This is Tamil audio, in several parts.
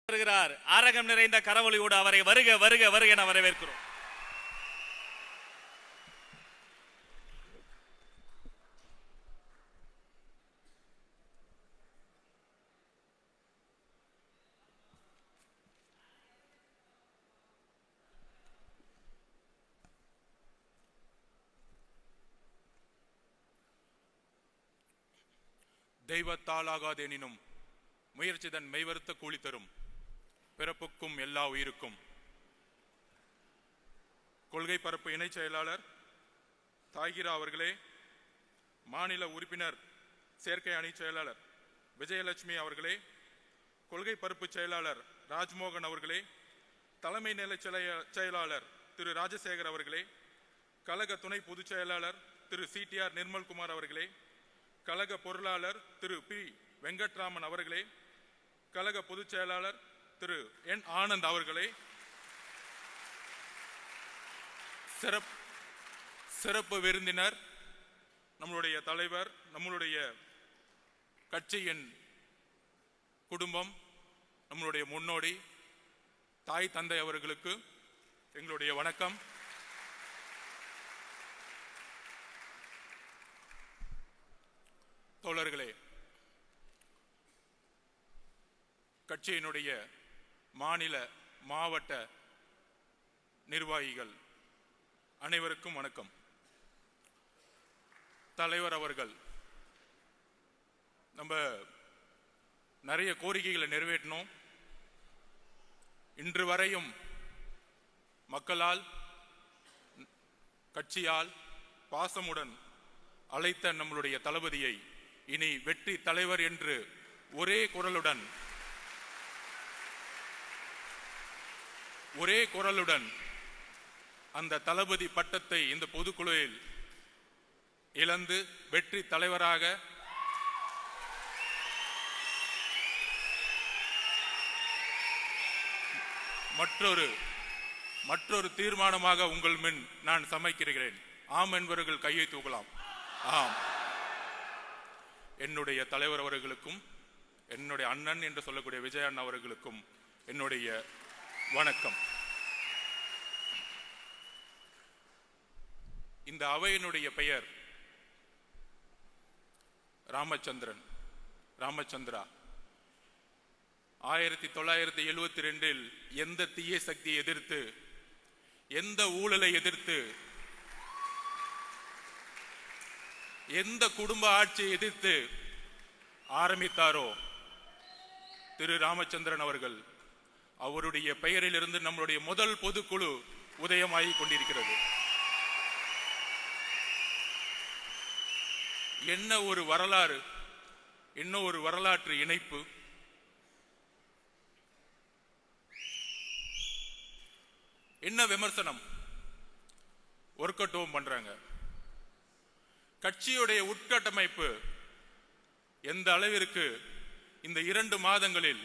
வருகிறார். அரகம் நிறைந்த கரவொலியோடு அவரை வருக வருக வருக என வரவேற்கிறோம். தெய்வத்தால் ஆகாதெனினும் முயற்சி தன் மெய்வருத்த கூலி தரும். பிறப்புக்கும் எல்லா உயிருக்கும். கொள்கை பரப்பு இணை செயலாளர் தாகிரா அவர்களே, மாநில உறுப்பினர் சேர்க்கை அணி செயலாளர் விஜயலட்சுமி அவர்களே, கொள்கை பரப்பு செயலாளர் ராஜ்மோகன் அவர்களே, தலைமை நிலை செயலாளர் திரு ராஜசேகர் அவர்களே, கழக துணை பொதுச் செயலாளர் திரு சிடிஆர் நிர்மல்குமார் அவர்களே, கழக பொருளாளர் திரு பி வெங்கட்ராமன் அவர்களே, கழக பொதுச் செயலாளர் திரு என் ஆனந்த் அவர்களே, சிறப்பு விருந்தினர் நம்மளுடைய தலைவர், நம்மளுடைய கட்சியின் குடும்பம், நம்மளுடைய முன்னோடி தாய் தந்தை அவர்களுக்கு எங்களுடைய வணக்கம். தோழர்களே, கட்சியினுடைய மாநில மாவட்ட நிர்வாகிகள் அனைவருக்கும் வணக்கம். தலைவர் அவர்கள் நம்ம நிறைய கோரிக்கைகளை நிறைவேற்றணும். இன்று வரையும் மக்களால் கட்சியால் பாசமுடன் அழைத்த நம்மளுடைய தளபதியை இனி வெற்றி தலைவர் என்று ஒரே குரலுடன் அந்த தளபதி பட்டத்தை இந்த பொதுக்குழுவில் இழந்து வெற்றி தலைவராக மற்றொரு தீர்மானமாக உங்கள் முன் நான் சமைக்கிறேன். ஆம் என்பவர்கள் கையை தூக்கலாம். ஆம். என்னுடைய தலைவர் அவர்களுக்கும் என்னுடைய அண்ணன் என்று சொல்லக்கூடிய விஜய் அண்ணா அவர்களுக்கும் என்னுடைய வணக்கம். இந்த அவையினுடைய பெயர் ராமச்சந்திரா. 1972 எந்த தீய சக்தியை எதிர்த்து, எந்த ஊழலை எதிர்த்து, எந்த குடும்ப ஆட்சியை எதிர்த்து ஆரம்பித்தாரோ திரு ராமச்சந்திரன் அவர்கள், அவருடைய பெயரிலிருந்து நம்மளுடைய முதல் பொதுக்குழு உதயமாகி கொண்டிருக்கிறது. என்ன ஒரு வரலாறு, என்ன ஒரு வரலாற்று இணைப்பு. என்ன விமர்சனம் ஒர்க் அவுட் பண்றாங்க. கட்சியுடைய உட்கட்டமைப்பு எந்த அளவிற்கு இந்த 2 மாதங்களில்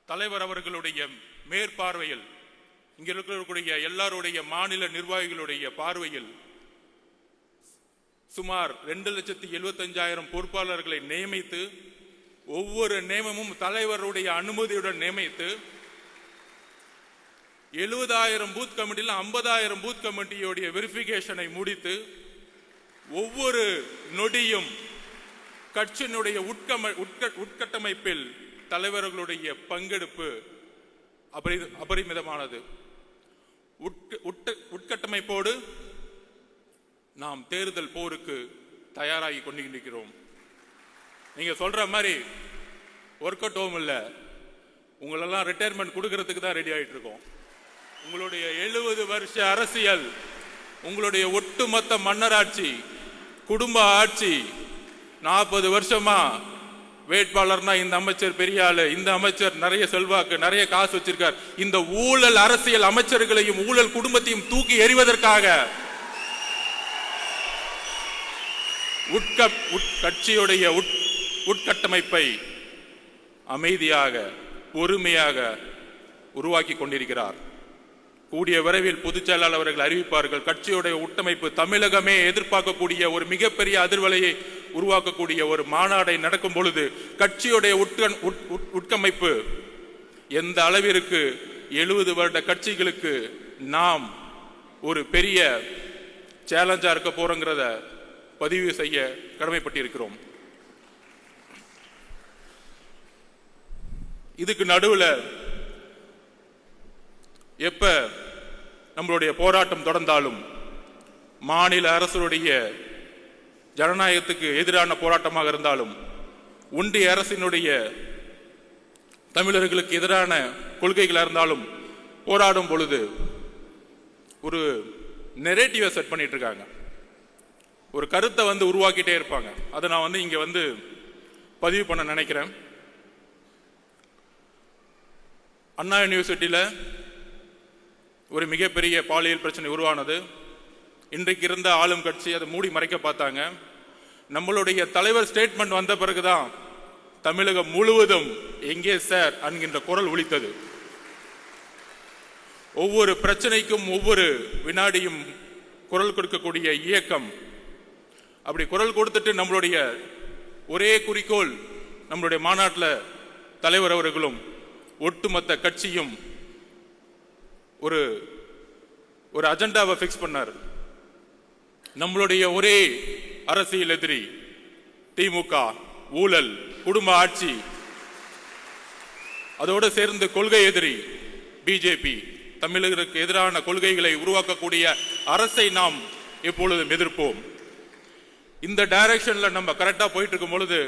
தலைவர் அவர்களுடைய மேற்பார்வையில், இங்க இருக்கக்கூடிய எல்லாருடைய மாநில நிர்வாகிகளுடைய பார்வையில் சுமார் 2,75,000 பொறுப்பாளர்களை நியமித்து, ஒவ்வொரு நியமமும் தலைவருடைய அனுமதியுடன் நியமித்து, 70,000 பூத் கமிட்டியில் 50,000 பூத் கமிட்டியுடைய வெரிஃபிகேஷனை முடித்து, ஒவ்வொரு நொடியும் கட்சியினுடைய உட்கட்டமைப்பில் தலைவர்களுடைய பங்கெடுப்பு அபரிமிதமானது. உட்கட்டமைப்போடு நாம் தேர்தல் போருக்கு தயாராகி கொண்டிருக்கிறோம். நீங்க சொல்ற மாதிரி ஒர்க் அவுட் ஹோம் இல்ல, உங்களெல்லாம் ரிட்டையர்மெண்ட் கொடுக்கறதுக்கு தான் ரெடி ஆயிட்டு இருக்கோம். உங்களுடைய 70 வருஷ அரசியல், உங்களுடைய ஒட்டுமொத்த மன்னராட்சி, குடும்ப ஆட்சி, 40 வருஷமா வேட்பாளர்னா இந்த அமைச்சர் பெரிய ஆளு, இந்த அமைச்சர் நிறைய செல்வாக்கு, நிறைய காசு வச்சிருக்கார், இந்த ஊழல் அரசியல் அமைச்சர்களையும் ஊழல் குடும்பத்தையும் தூக்கி எறிவதற்காக கட்சியுடைய உட்கட்டமைப்பை அமைதியாக பொறுமையாக உருவாக்கி கொண்டிருக்கிறார். கூடிய விரைவில் பொதுச் செயலாளர் அவர்கள் அறிவிப்பார்கள். கட்சியுடைய உட்டமைப்பு தமிழகமே எதிர்பார்க்கக்கூடிய ஒரு மிகப்பெரிய அதிர்வலையை உருவாக்கக்கூடிய ஒரு மாநாடை நடக்கும் பொழுது கட்சியுடைய உட்கமைப்பு எந்த அளவிற்கு 70 வருட கட்சிகளுக்கு நாம் ஒரு பெரிய சேலஞ்சா இருக்க போறோங்கிறத பதிவு செய்ய கடமைப்பட்டிருக்கிறோம். இதுக்கு நடுவுல எப்ப நம்மளுடைய போராட்டம் தொடர்ந்தாலும் மாநில அரசுடைய ஜனநாயகத்துக்கு எதிரான போராட்டமாக இருந்தாலும் ஒன்றிய அரசினுடைய தமிழர்களுக்கு எதிரான கொள்கைகளாக இருந்தாலும் போராடும் பொழுது ஒரு நெரேட்டிவை செட் பண்ணிட்டு இருக்காங்க. ஒரு கருத்தை உருவாக்கிட்டே இருப்பாங்க. அதை நான் இங்க பதிவு பண்ண நினைக்கிறேன். அண்ணா யூனிவர்சிட்டியில ஒரு மிகப்பெரிய பாலியல் பிரச்சனை உருவானது. இன்றைக்கு இருந்த ஆளும் கட்சி அதை மூடி மறைக்க பார்த்தாங்க. நம்மளுடைய தலைவர் ஸ்டேட்மெண்ட் வந்த பிறகுதான் தமிழகம் முழுவதும் எங்கே சார் என்கின்ற குரல் ஒலித்தது. ஒவ்வொரு பிரச்சனைக்கும் ஒவ்வொரு வினாடியும் குரல் கொடுக்கக்கூடிய இயக்கம். அப்படி குரல் கொடுத்துட்டு நம்மளுடைய ஒரே குறிக்கோள், நம்மளுடைய மாநாட்டில் தலைவர் அவர்களும் ஒட்டுமொத்த கட்சியும் ஒரு ஒரு அஜெண்டாவை பிக்ஸ் பண்ணார். நம்மளுடைய ஒரே அரசியல் எதிரி திமுக, ஊழல், குடும்ப ஆட்சி, அதோடு சேர்ந்து கொள்கை எதிரி பிஜேபி. தமிழர்களுக்கு எதிரான கொள்கைகளை உருவாக்கக்கூடிய அரசை நாம் எப்பொழுதும் எதிர்ப்போம். இந்த டைரக்ஷன்ல நம்ம கரெக்டா போயிட்டு இருக்கும் பொழுது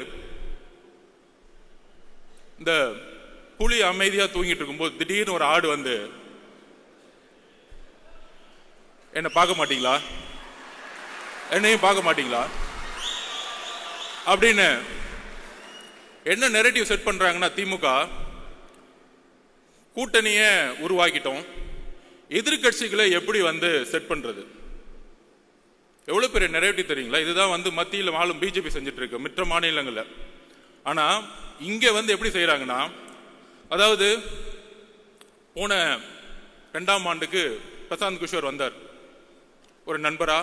இந்த புலி அமைதியா தூங்கிட்டு இருக்கும்போது திடீர்னு ஒரு ஆடு என்ன பார்க்க மாட்டீங்களா, என்னையும் பார்க்க மாட்டீங்களா அப்படின்னு என்ன நெரேட்டிவ் செட் பண்றாங்கன்னா, திமுக கூட்டணியை உருவாக்கிட்டோம், எதிர்கட்சிகளை எப்படி செட் பண்றது, எவ்வளவு பெரிய நெரேட்டிவ் தெரியுங்களா? இதுதான் மத்தியில் ஆளும் பிஜேபி செஞ்சுட்டு இருக்கு மற்ற மாநிலங்கள்ல. ஆனா இங்க எப்படி செய்யறாங்கன்னா, அதாவது போன 2ஆம் ஆண்டுக்கு பிரசாந்த் கிஷோர் வந்தார். ஒரு நண்பரா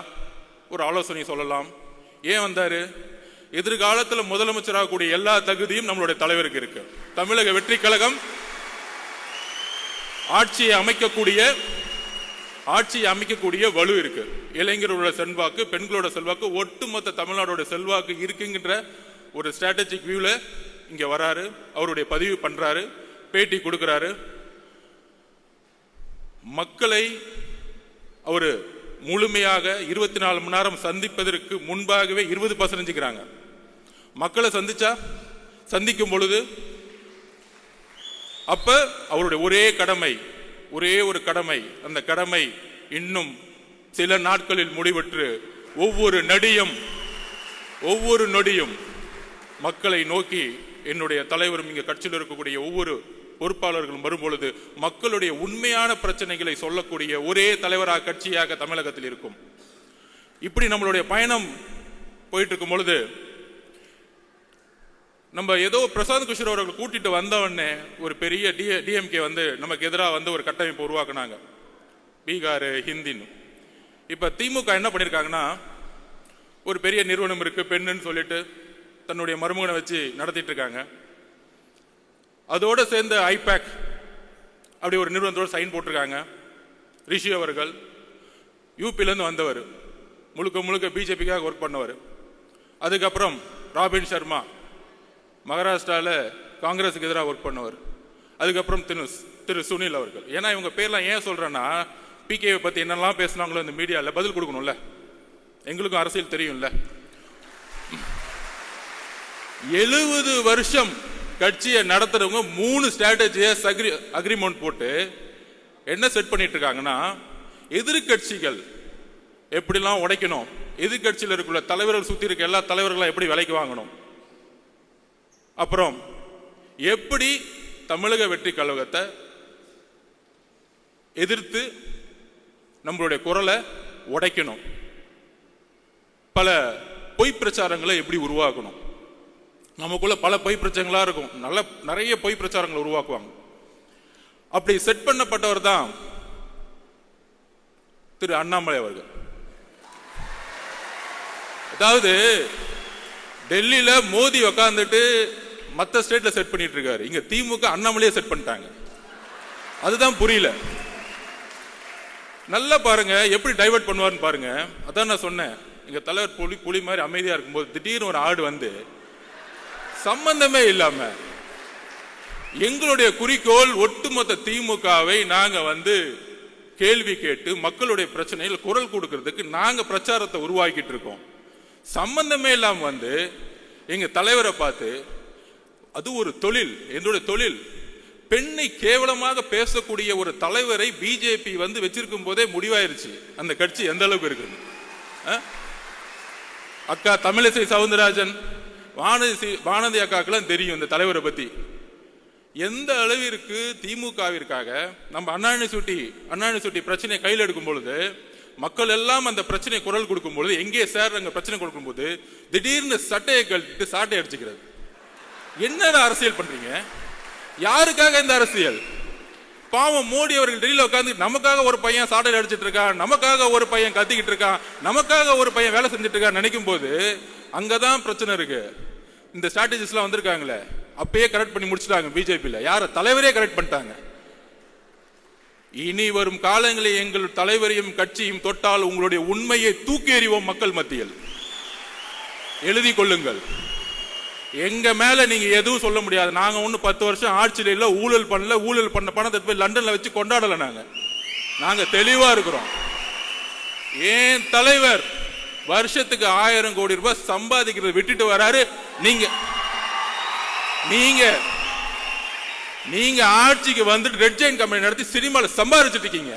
ஒரு ஆலோசனை சொல்லலாம். ஏன் வந்தாரு? எதிர்காலத்தில் முதலமைச்சராக கூடிய எல்லா தகுதியும் நம்மளுடைய தலைவருக்கு இருக்கு. தமிழக வெற்றி கழகம் ஆட்சியை அமைக்கக்கூடிய வலு இருக்கு. இளைஞர்களோட செல்வாக்கு, பெண்களோட செல்வாக்கு, ஒட்டுமொத்த தமிழ்நாடோட செல்வாக்கு இருக்குங்கிற ஒரு ஸ்ட்ராட்டஜிக் வியூல இங்க வராரு. அவருடைய பதிவு பண்றாரு, பேட்டி கொடுக்கிறாரு. மக்களை அவரு முழுமையாக 24 மணி நேரம் சந்திப்பதற்கு முன்பாகவே 20% மக்களை சந்திக்கும் பொழுது அப்ப அவருடைய ஒரே ஒரு கடமை, அந்த கடமை இன்னும் சில நாட்களில் முடிவற்று ஒவ்வொரு நொடியும் மக்களை நோக்கி என்னுடைய தலைவரும் இங்க கட்சியில் இருக்கக்கூடிய ஒவ்வொரு பொறுப்பாளர்களும் வரும்பொழுது மக்களுடைய உண்மையான பிரச்சனைகளை சொல்லக்கூடிய ஒரே தலைவராக கட்சியாக தமிழகத்தில் இருக்கும். இப்படி நம்மளுடைய பயணம் போயிட்டு இருக்கும் பொழுது நம்ம ஏதோ பிரசாந்த் கிஷோர் அவர்கள் கூட்டிட்டு வந்தவொடனே ஒரு பெரிய டிஎம்கே நமக்கு எதிராக ஒரு கட்டமைப்பு உருவாக்குனாங்க, பீகார் ஹிந்தின்னு. இப்ப திமுக என்ன பண்ணிருக்காங்கன்னா, ஒரு பெரிய நிறுவனம் இருக்கு பெண்ணுன்னு சொல்லிட்டு தன்னுடைய மருமகனை வச்சு நடத்திட்டு இருக்காங்க. அதோட சேர்ந்து ஐபேக் அப்படி ஒரு நிறுவனத்தோட சைன் போட்டிருக்காங்க. ரிஷி அவர்கள் யூபியிலேருந்து வந்தவர், முழுக்க பிஜேபிக்காக ஒர்க் பண்ணவர். அதுக்கப்புறம் ராபின் சர்மா மகாராஷ்டிராவில் காங்கிரஸுக்கு எதிராக ஒர்க் பண்ணவர். அதுக்கப்புறம் திரு சுனில் அவர்கள். ஏன்னா இவங்க பேர்லாம் ஏன் சொல்றேன்னா, பிகேவை பத்தி என்னெல்லாம் பேசினாங்களோ இந்த மீடியாவில் பதில் கொடுக்கணும்ல, எங்களுக்கும் அரசியல் தெரியும்ல. 70 வருஷம் கட்சியை நடத்துறவங்க 3 ஸ்ட்ராட்டஜிஸ் அக்ரிமெண்ட் போட்டு என்ன செட் பண்ணிட்டு இருக்காங்கன்னா, எதிர்கட்சிகள் எப்படிலாம் உடைக்கணும், எதிர்கட்சியில் இருக்கிற தலைவர்கள் சுத்தி இருக்க எல்லா தலைவர்களும் எப்படி விலைக்கு வாங்கணும், அப்புறம் எப்படி தமிழக வெற்றி கழகத்தை எதிர்த்து நம்மளுடைய குரலை உடைக்கணும், பல பொய் பிரச்சாரங்களை எப்படி உருவாக்கணும். நமக்குள்ள பல பொய் பிரச்சனைகளா இருக்கும், நிறைய பொய் பிரச்சாரங்களை உருவாக்குவாங்க. அப்படி செட் பண்ணப்பட்டவர் தான் திரு அண்ணாமலை அவர்கள். அதாவது டெல்லியில மோடி உட்கார்ந்துட்டு மற்ற ஸ்டேட்ல செட் பண்ணிட்டு இருக்காரு, இங்க திமுக அண்ணாமலையே செட் பண்ணிட்டாங்க. அதுதான் புரியல. நல்லா பாருங்க எப்படி டைவர்ட் பண்ணுவார்னு பாருங்க. அதான் நான் சொன்னேன், எங்க தலைவர் புலி மாதிரி அமைதியா இருக்கும்போது திடீர்னு ஒரு ஆடு வந்து சம்பந்தமே இல்லாம எங்களுடைய குறிக்கோள் ஒட்டுமொத்த திமுகவை நாங்க வந்து கேள்வி கேட்டு மக்களுடைய பிரச்சனையில் குரல் கொடுக்கிறதுக்கு நாங்க பிரச்சாரத்தை உருவாக்கிட்டு இருக்கோம். சம்பந்தமே இல்லாம வந்து எங்க தலைவரை பார்த்து, அது ஒரு தொழில், என்னுடைய தொழில், பெண்ணை கேவலமாக பேசக்கூடிய ஒரு தலைவரை பிஜேபி வந்து வச்சிருக்கும் போதே முடிவாயிருச்சு அந்த கட்சி எந்த அளவுக்கு இருக்குது. அக்கா தமிழிசை சவுந்தரராஜன், வானதி அக்காக்கெல்லாம் தெரியும் இந்த தலைவரை பத்தி. எந்த அளவிற்கு திமுகவிற்காக நம்ம அண்ணா யூனிவர்சிட்டி பிரச்சனையை கையில் எடுக்கும் பொழுது, மக்கள் எல்லாம் அந்த பிரச்சனை குரல் கொடுக்கும் பொழுது, எங்கே சார் அங்க பிரச்சனை கொடுக்கும் போது திடீர்னு சட்டையை கழட்டிட்டு சாட்டை அடிச்சுக்கிறது. என்ன அரசியல் பண்றீங்க? யாருக்காக இந்த அரசியல்? பாவம் மோடி அவர்கள் டெல்லியில உட்கார்ந்து நமக்காக ஒரு பையன் சாட்டை அடிச்சிட்டு இருக்கான், நமக்காக ஒரு பையன் கத்திக்கிட்டு இருக்கான், நமக்காக ஒரு பையன் வேலை செஞ்சுட்டு இருக்கான் நினைக்கும் போது அங்கதான் பிரச்சனை இருக்கு. இந்த ஸ்ட்ராட்டஜிஸ் எல்லாம் வந்திருக்காங்களே, அப்பயே கரெக்ட் பண்ணி முடிச்சுட்டாங்க பிஜேபியில. யார தலைவரே கரெக்ட் பண்ணிட்டாங்க. இனி வரும் காலங்களில் எங்கள் தலைவரையும் கட்சியும் தொட்டால் உங்களுடைய உண்மையை தூக்கி எறிவோம் மக்கள் மத்தியில். எழுதி கொள்ளுங்கள். எங்க மேல நீங்க எதுவும் சொல்ல முடியாது. நாங்க ஒண்ணு 10 வருஷம் ஆட்சியில இல்ல, ஊழல் பண்ணல, ஊழல் பண்ண பணத்தை போய் லண்டன்ல வச்சு கொண்டாடல. நாங்க தெளிவா இருக்கிறோம். ஏன் தலைவர் வருஷத்துக்கு 1000 கோடி ரூபாய் சம்பாதிக்கிறத விட்டுட்டு வராரு. நீங்க ஆட்சிக்கு வந்துட்டு ரெட் ஜெயின் கம்பெனி நடத்தி சினிமால சம்பாதிச்சுட்டு இருக்கீங்க.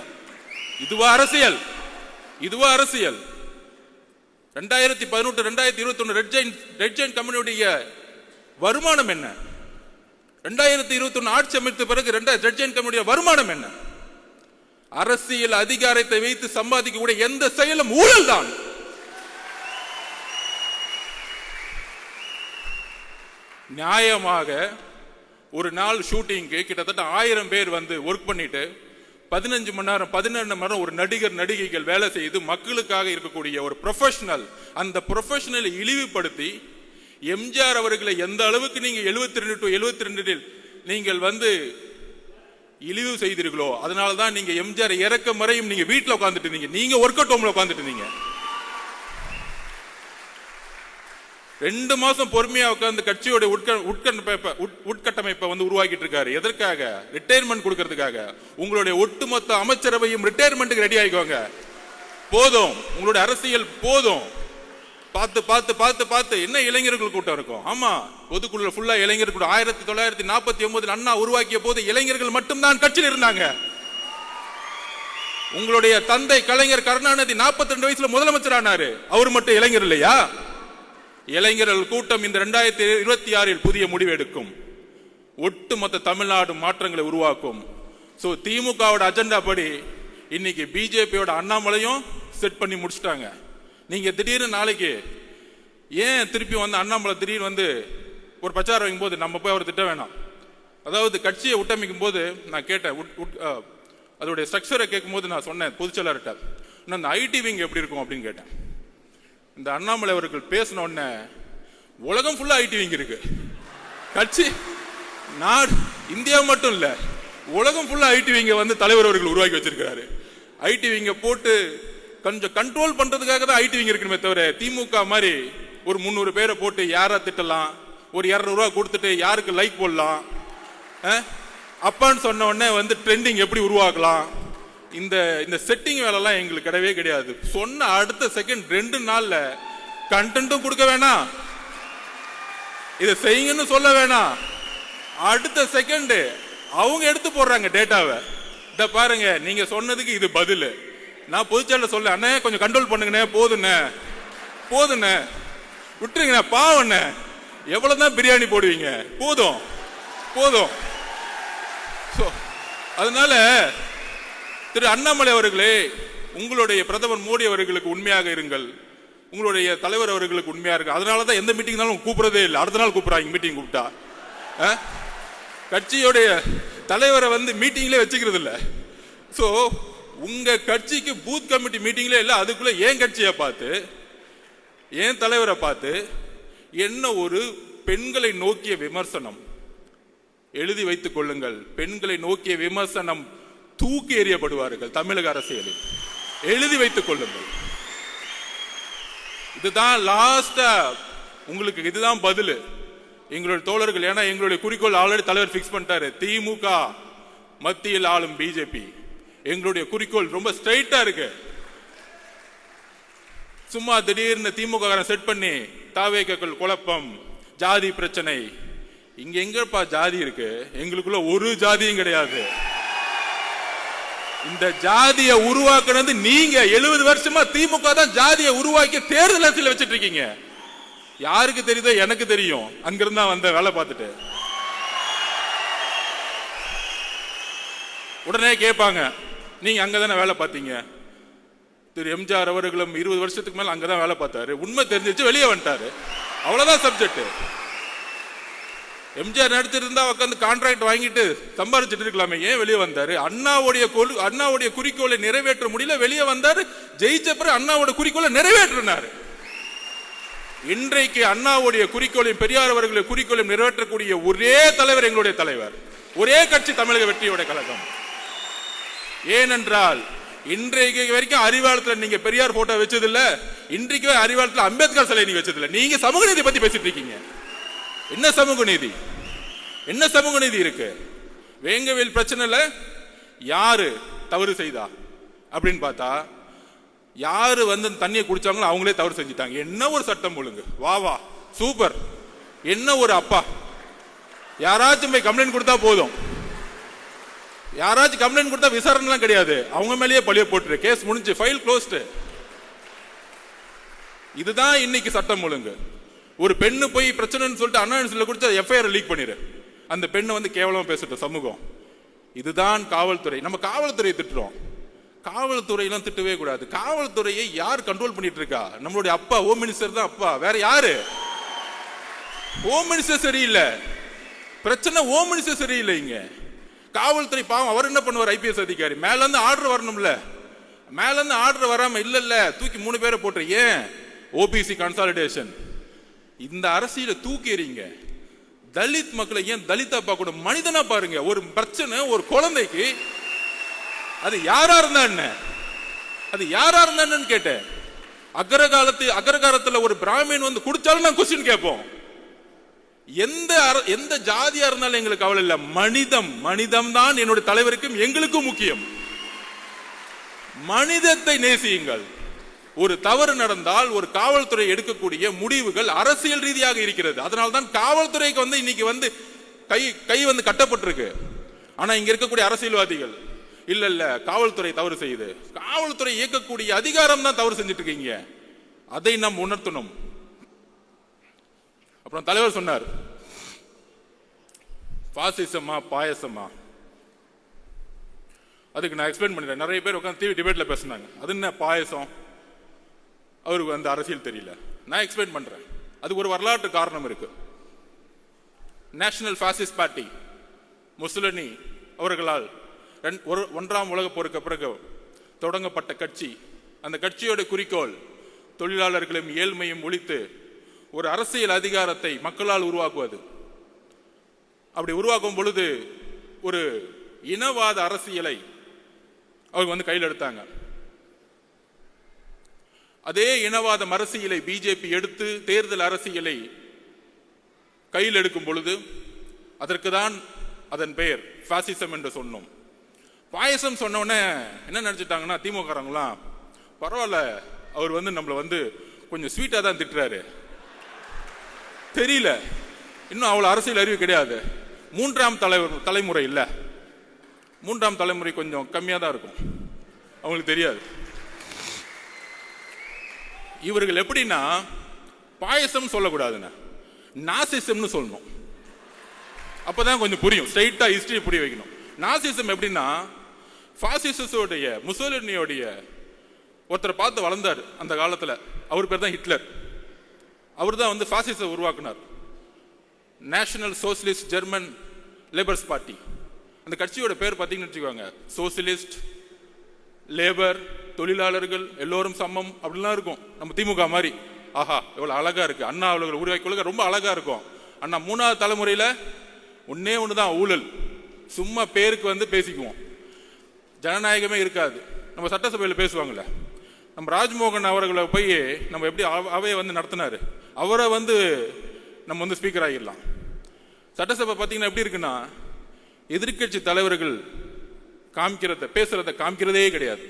இதுவா அரசியல்? 2018 2021 ரெட் ஜெயின் கம்பெனியுடைய வருமானம் என்ன? 2021 ஆட்சி அமைத்த பிறகு ரெட் ஜெயின் கம்பெனியுடைய வருமானம் என்ன? அரசியல் அதிகாரத்தை வைத்து சம்பாதிக்கக்கூடிய எந்த செயலும் ஊழல் தான். நியாயமாக ஒரு நாள் ஷூட்டிங்க்கு கிட்டத்தட்ட 1000 பேர் வந்து ஒர்க் பண்ணிட்டு 15 மணி நேரம் 17 மணி நேரம் ஒரு நடிகர் நடிகைகள் வேலை செய்து மக்களுக்காக இருக்கக்கூடிய ஒரு ப்ரொஃபஷனல், அந்த ப்ரொஃபஷனலை இழிவுபடுத்தி எம்ஜிஆர் அவர்களை எந்த அளவுக்கு நீங்க 72 to 72 நீங்கள் வந்து இழிவு செய்தீர்களோ, அதனாலதான் நீங்க எம்ஜிஆர் இறக்க முறையும் நீங்க வீட்டில் உட்கார்ந்துட்டு இருந்தீங்க. நீங்க ஒர்க் அவுட் ஹோம்ல உட்கார்ந்துட்டு இருந்தீங்க. 2 மாசம் பொறுமையா உட்கார்ந்து கட்சியோட உட்கட்டமைப்பை வந்து உருவாக்கிட்டு இருக்காரு. எதற்காக? ரிட்டையர்மெண்ட் கொடுக்கறதுக்காக. உங்களுடைய ஒட்டுமொத்த அமைச்சரவையும் ரிட்டையர்மெண்ட்டுக்கு ரெடி ஆகிக்கோங்க. போதும், உங்களுடைய அரசியல் போதும். பார்த்து பார்த்து பார்த்து பார்த்து என்ன இளைஞர்கள் கூட்டம் இருக்கும். ஆமா, பொதுக்குழு ஃபுல்லா இளைஞர் கூட்டம். 1949 அண்ணா உருவாக்கிய போது இளைஞர்கள் மட்டும்தான் கட்சியில் இருந்தாங்க. உங்களுடைய தந்தை கலைஞர் கருணாநிதி 42 வயசுல முதலமைச்சர் ஆனாரு. அவர் மட்டும் இளைஞர் இல்லையா? இளைஞர்கள் கூட்டம் இந்த 2026 புதிய முடிவு எடுக்கும். ஒட்டுமொத்த தமிழ்நாடு மாற்றங்களை உருவாக்கும். சோ திமுகவோட அஜெண்டா படி இன்னைக்கு பிஜேபியோட அண்ணாமலையும் செட் பண்ணி முடிச்சிட்டாங்க. நீங்க திடீர்னு நாளைக்கு ஏன் திருப்பி வந்து அண்ணாமலை திடீர்னு வந்து ஒரு பிரச்சாரம் வைக்கும் போது நம்ம போய் அவர் திட்ட வேணாம். அதாவது கட்சியை உட்டமைக்கும் போது நான் கேட்டேன், அதோடைய ஸ்ட்ரக்சரை கேட்கும் போது நான் சொன்னேன் பொதுச்செயலாளர்கிட்ட, அந்த ஐடி விங் எப்படி இருக்கும் அப்படின்னு கேட்டேன். இந்த அண்ணாமலை அவர்கள் பேசின உடனே உலகம் ஃபுல்லா ஐடி விங் இருக்கு. கட்சி நாடு இந்தியா மட்டும் இல்ல, உலகம் ஃபுல்லா ஐடி விங்க வந்து தலைவர் அவர்கள் உருவாக்கி வச்சிருக்காரு. ஐடி விங்க போட்டு கொஞ்சம் கண்ட்ரோல் பண்றதுக்காக தான் ஐடி விங் இருக்கணுமே தவிர திமுக மாதிரி ஒரு 300 பேரை போட்டு யாரா திட்டலாம், ஒரு 200 ரூபாய் கொடுத்துட்டு யாருக்கு லைக் போடலாம், அப்பான்னு சொன்ன உடனே வந்து ட்ரெண்டிங் எப்படி உருவாக்கலாம், இந்த செட்டிங் வேலைலாம் எங்களுக்கு கிடையவே கிடையாது. சொன்ன அடுத்த செகண்ட் 2 நாள்ல கண்டென்ட்டும் கொடுக்க வேணாம், இதை செய்யுங்கன்னு சொல்ல வேணாம், அடுத்த செகண்ட் அவங்க எடுத்து போடுறாங்க டேட்டாவை. இத பாருங்க, நீங்க சொன்னதுக்கு இது பதில். நான் பொதுச்செயலாளர் சொல்ல, அண்ணே கொஞ்சம் கண்ட்ரோல் பண்ணுங்கண்ணே, போதுண்ணே விட்டுருங்கண்ணே, பாவண்ணே, எவ்வளவுதான் பிரியாணி போடுவீங்க, போதும். அதனால திரு அண்ணாமலை அவர்களே, உங்களுடைய பிரதமர் மோடி அவர்களுக்கு உண்மையாக இருங்கள், உங்களுடைய தலைவர் அவர்களுக்கு உண்மையா இருக்கு. அதனாலதான் எந்த மீட்டிங்னாலும் கூப்பிடுறதே இல்லை, அடுத்த நாள் கூப்பிடுறாங்க மீட்டிங் கூப்பிட்டா. கட்சியோடைய தலைவரை வந்து மீட்டிங்ல வச்சுக்கிறது இல்ல. சோ உங்க கட்சிக்கு பூத் கமிட்டி மீட்டிங்ல இல்ல, அதுக்குள்ள ஏன் கட்சியை பார்த்து ஏன் தலைவரை பார்த்து என்ன ஒரு பெண்களை நோக்கிய விமர்சனம், எழுதி வைத்துக் கொள்ளுங்கள். பெண்களை நோக்கிய விமர்சனம் தூக்கி எறியப்படுவார்கள் தமிழக அரசியலில். எழுதி வைத்துக் கொள்ளுங்கள். இதுதான் லாஸ்டா உங்களுக்கு, இதுதான் பதில் எங்களுடைய தோழர்கள். ஏன்னா எங்களுடைய குறிக்கோள் ஆல்ரெடி தலைவர் பிக்ஸ் பண்ணிட்டாரு. திமுக மத்தியில் ஆளும் பிஜேபி. எங்களுடைய குறிக்கோள் ரொம்ப ஸ்ட்ரைட்டா இருக்கு. சும்மா திடீர்னு திமுக செட் பண்ணி தாவேக்கள் குழப்பம், ஜாதி பிரச்சனை. இங்க எங்கப்பா ஜாதி இருக்கு? எங்களுக்குள்ள ஒரு ஜாதியும் கிடையாது. இந்த ஜாதியை உருவாக்குனது நீங்க. 70 வருஷமா திமுக தான் ஜாதியை உருவாக்கி தேர்தல் அரசியல் வச்சிட்டு இருக்கீங்க. யாருக்கு தெரியுதோ? எனக்கு தெரியும். அங்கிருந்தா வந்த வேலை பார்த்துட்டு உடனே கேட்பாங்க, நீங்க அங்கதானே வேலை பார்த்தீங்க? திரு எம்ஜிஆர் அவர்களும் 20 வருஷத்துக்கு மேல அங்கதான் வேலை பார்த்தாரு. உண்மை தெரிஞ்சிச்சு, வெளியே வந்துட்டாரு. அவ்வளவுதான் சப்ஜெக்ட். எம்ஜிஆர் நடிச்சிருந்தா உட்காந்து கான்ட்ராக்ட் வாங்கிட்டு சம்பாதிச்சுட்டு இருக்கலாமே, ஏன் வெளியே வந்தாரு? அண்ணாவுடைய குறிக்கோளை நிறைவேற்ற முடியல, வெளியே வந்தாரு. ஜெயிச்ச பிறகு அண்ணாவோட குறிக்கோளை நிறைவேற்றினார். இன்றைக்கு அண்ணாவுடைய குறிக்கோளையும் பெரியார் அவர்களுடைய குறிக்கோளையும் நிறைவேற்றக்கூடிய ஒரே தலைவர் எங்களுடைய தலைவர். ஒரே கட்சி தமிழக வெற்றியோட கழகம். ஏனென்றால் இன்றைக்கு வரைக்கும் அறிவாலயத்தில் நீங்க பெரியார் போட்டோ வச்சது இல்ல, இன்றைக்கு அறிவாலயத்தில் அம்பேத்கர் சிலை நீங்க வச்சது இல்ல. நீங்க சமூக நீதி பத்தி பேசிட்டு இருக்கீங்க. என்ன சமூக நீதி? என்ன சமூக நீதி இருக்கு? வேங்கவேல் பிரச்சனைல யாரு தவறு செய்தா அப்படின்னு பார்த்தா, யாரு வந்து தண்ணியை குடிச்சாங்களோ அவங்களே தவறு செஞ்சுட்டாங்க. என்ன ஒரு சட்டம் ஒழுங்கு! வா வா சூப்பர்! என்ன ஒரு அப்பா! யாராச்சும் போய் கம்ப்ளைண்ட் கொடுத்தா போதும். யாராச்சும் கம்ப்ளைண்ட் கொடுத்தா விசாரணை கிடையாது, அவங்க மேலேயே பழிய போட்டுரு, கேஸ் முடிஞ்சு, ஃபைல் க்ளோஸ்டு. இதுதான் இன்னைக்கு சட்டம் ஒழுங்கு. ஒரு பெண்ணு போய் பிரச்சனைன்னு சொல்லிட்டு அண்ணா குடிச்சா எஃப்ஐஆர் லீக் பண்ணிரு, அந்த பெண்ணை வந்து கேவலமா பேசட்டும் சமூகம். இதுதான் காவல்துறை. நம்ம காவல்துறையை திட்டுறோம். காவல்துறையெல்லாம் திட்டவே கூடாது. காவல்துறையை யார் கண்ட்ரோல் பண்ணிட்டு இருக்கா? நம்மளுடைய அப்பா ஹோம் மினிஸ்டர் தான். அப்பா வேற யாரு? ஹோம் மினிஸ்டர் சரியில்லை. பிரச்சனை ஹோம் மினிஸ்டர் சரியில்லை. இங்க காவல்துறை பாவம், அவர் என்ன பண்ணுவார்? ஐபிஎஸ் அதிகாரி மேல இருந்து ஆர்டர் வரணும்ல. மேல இருந்து ஆர்டர் வராம இல்ல தூக்கி 3 பேரை போட்டு, ஏன்? OBC consolidation. இந்த அரசியல தூக்கி எறிங்க. தலித் மக்களை ஏன் தலிதா பார்க்க கூட மனிதனா பாருங்க. ஒரு பிரச்சனை ஒரு குழந்தைக்கு, அது யாரா இருந்தா என்ன? அது யாரா இருந்தா என்னன்னு கேட்டேன். அக்ரகாரத்துல ஒரு பிராமின் வந்து குடிச்சாலும் நான் கொஸ்டின் கேட்போம். எந்த ஜாதியா இருந்தாலும் எங்களுக்கு கவலை இல்ல. மனிதம் தான் என்னுடைய தலைவருக்கும் எங்களுக்கும் முக்கியம். மனிதத்தை நேசியுங்கள். ஒரு தவறு நடந்தால் ஒரு காவல்துறை எடுக்கக்கூடிய முடிவுகள் அரசியல் ரீதியாக இருக்கிறது. அதனால்தான் காவல்துறைக்கு வந்து இன்னைக்கு வந்து கை வந்து கட்டப்பட்டிருக்கு. ஆனா இங்க இருக்கக்கூடிய அரசியல்வாதிகள் இல்ல காவல்துறை தவறு செய்யுது, காவல்துறை இயக்கக்கூடிய அதிகாரம் தான் தவறு செஞ்சுட்டு இருக்கீங்க. அதை நாம் உணர்த்தணும். அப்புறம் தலைவர் சொன்னார், பாசிசமா பாயசமா? அதுக்கு நான் எக்ஸ்பிளைன் பண்ணிட்டேன். நிறைய பேர் உட்காந்து டிவி டிபேட்ல பேசினாங்க, அது என்ன பாயசம்? அவருக்கு அந்த அரசியல் தெரியல. நான் எக்ஸ்பிளைன் பண்றேன். அதுக்கு ஒரு வரலாற்று காரணம் இருக்கு. நேஷனல் பாசிஸ்ட் பார்ட்டி முசோலினி அவர்களால் 1ஆம் உலகப் போருக்கு பிறகு தொடங்கப்பட்ட கட்சி. அந்த கட்சியோட குறிக்கோள் தொழிலாளர்களையும் ஏழ்மையும் ஒழித்து ஒரு அரசியல் அதிகாரத்தை மக்களால் உருவாக்குவது. அப்படி உருவாக்கும் பொழுது ஒரு இனவாத அரசியலை அவங்க வந்து கையில் எடுத்தாங்க. அதே இனவாத அரசியலை பிஜேபி எடுத்து தேர்தல் அரசியலை கையில் எடுக்கும் பொழுது அதற்கு தான் அதன் பெயர் பாசிசம் என்று சொன்னோம். பாயசம் சொன்ன உடனே என்ன நினைச்சிட்டாங்கன்னா, திமுகறாங்களாம் பரவாயில்ல, அவர் வந்து நம்மளை வந்து கொஞ்சம் ஸ்வீட்டா தான் திட்டுறாரு, தெரியல, இன்னும் அவ்வளவு அரசியல் அறிவு கிடையாது. 3ஆம் தலைமுறை இல்ல, 3ஆம் தலைமுறை கொஞ்சம் கம்மியா தான் இருக்கும், அவங்களுக்கு தெரியாது. இவர்கள் எப்படின்னா பாயசம் சொல்லக்கூடாதுன்னு நாசிசம்னு சொல்லணும். அப்பதான் கொஞ்சம் புரியும். ஸ்ட்ரைட்டா ஹிஸ்டரி புரிய வைக்கணும். நாசிசம் எப்படின்னா, பாசிசோடைய முசோலினியோடைய ஒருத்தரை பார்த்து வளர்ந்தார் அந்த காலத்துல. அவர் பேர் தான் ஹிட்லர். அவர் தான் வந்து பாசிச உருவாக்குனார். National Socialist German Labours Party. அந்த கட்சியோட பேர் பார்த்தீங்கன்னு வச்சுக்கோங்க, சோசியலிஸ்ட், லேபர், தொழிலாளர்கள் எல்லோரும் சமம் அப்படிலாம் இருக்கும். நம்ம திமுக மாதிரி. ஆஹா எவ்வளவு அழகா இருக்கு. அண்ணா அவர்கள் உருவாக்கி ரொம்ப அழகா இருக்கும். அண்ணா 3ஆவது தலைமுறையில ஒன்னே ஒண்ணுதான் ஊழல். சும்மா பேருக்கு வந்து பேசிக்குவோம், ஜனநாயகமே இருக்காது. நம்ம சட்டசபையில் பேசுவாங்கல்ல, நம்ம ராஜ்மோகன் அவர்களை போய் நம்ம எப்படி அவையை வந்து நடத்தினாரு, அவரை வந்து நம்ம வந்து ஸ்பீக்கர் ஆகிடலாம். சட்டசபை பார்த்தீங்கன்னா எப்படி இருக்குன்னா, எதிர்கட்சி தலைவர்கள் பேசுறத காமிக்கிறதே கிடையாது.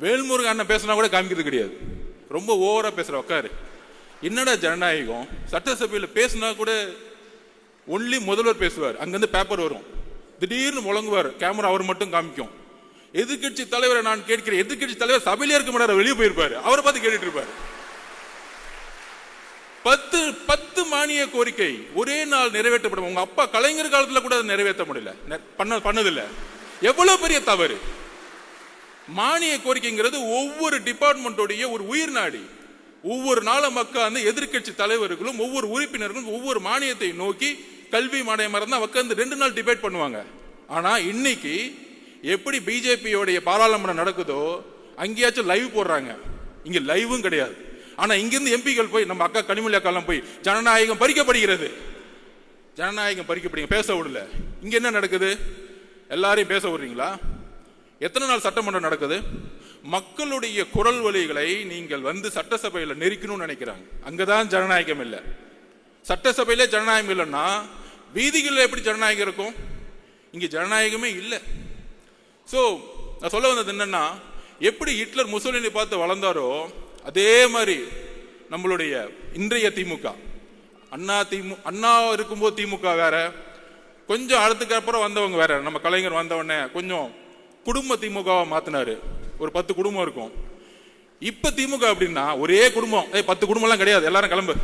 வேல்முருகன் அண்ணன் பேசினா கூட காமிக்கிறது கிடையாது, ரொம்ப ஓவரா பேசுற. உட்காரு, என்னடா ஜனநாயகம்? சட்டசபையில் பேசினா கூட ஒன்லி முதல்வர் பேசுவார், அங்கிருந்து பேப்பர் வரும், திடீர்னு முழங்குவார், கேமரா அவர் மட்டும் காமிக்கும். எதிர்கட்சி தலைவரை நான் கேட்கிறேன், எதிர்கட்சி தலைவர் சபையிலே இருக்க மாட்டார், வெளியே போயிருப்பாரு, அவரை பார்த்து கேட்டுட்டு இருப்பாரு. 10 மானிய கோரிக்கை ஒரே நாள் நிறைவேற்றப்படும். உங்க அப்பா கலைஞர் காலத்துல கூட அதை நிறைவேற்ற முடியல, பண்ணதில்ல. எவ்வளவு பெரிய தவறு! மானிய கோரிக்கைங்கிறது ஒவ்வொரு டிபார்ட்மெண்டோடைய ஒரு உயிர் நாடி. ஒவ்வொரு நாளும் மக்கள் அந்த எதிர்கட்சி தலைவர்களும் ஒவ்வொரு உறுப்பினர்களும் ஒவ்வொரு மானியத்தை நோக்கி கல்வி மானியம் மறந்து உட்கார்ந்து 2 நாள் டிபேட் பண்ணுவாங்க. ஆனா இன்னைக்கு எப்படி பிஜேபியோடைய பாராளுமன்றம் நடக்குதோ அங்கேயாச்சும் லைவ் போடுறாங்க, இங்க லைவும் கிடையாது. ஆனா இங்கிருந்து எம்பிகள் போய், நம்ம அக்கா கனிமொழி அக்காலாம் போய், ஜனநாயகம் பறிக்கப்படுகிறது, ஜனநாயகம் பறிக்கப்படுங்க, பேச விடல. இங்க என்ன நடக்குது? எல்லாரையும் பேச விடுறீங்களா? எத்தனை நாள் சட்டமன்றம் நடக்குது? மக்களுடைய குரல் வலிகளை நீங்கள் வந்து சட்டசபையில் நெருக்கணும்னு நினைக்கிறாங்க. அங்கதான் ஜனநாயகம் இல்லை. சட்டசபையிலே ஜனநாயகம் இல்லைன்னா வீதிகளில் எப்படி ஜனநாயகம் இருக்கும்? இங்க ஜனநாயகமே இல்லை. சோ நான் சொல்ல வந்தது என்னன்னா, எப்படி ஹிட்லர் முசோலினி பார்த்து வளர்ந்தாரோ அதே மாதிரி நம்மளுடைய இன்றைய திமுக, அண்ணா இருக்கும்போது திமுக வேற, கொஞ்சம் அடுத்துக்கு அப்புறம் வந்தவங்க வேற. நம்ம கலைஞர் வந்தவொடனே கொஞ்சம் குடும்ப திமுகவா மாத்தினாரு, ஒரு 10 குடும்பம் இருக்கும். இப்ப திமுக அப்படின்னா ஒரே குடும்பம், 10 குடும்பம் எல்லாம் கிடையாது, எல்லாரும் கிளம்பு,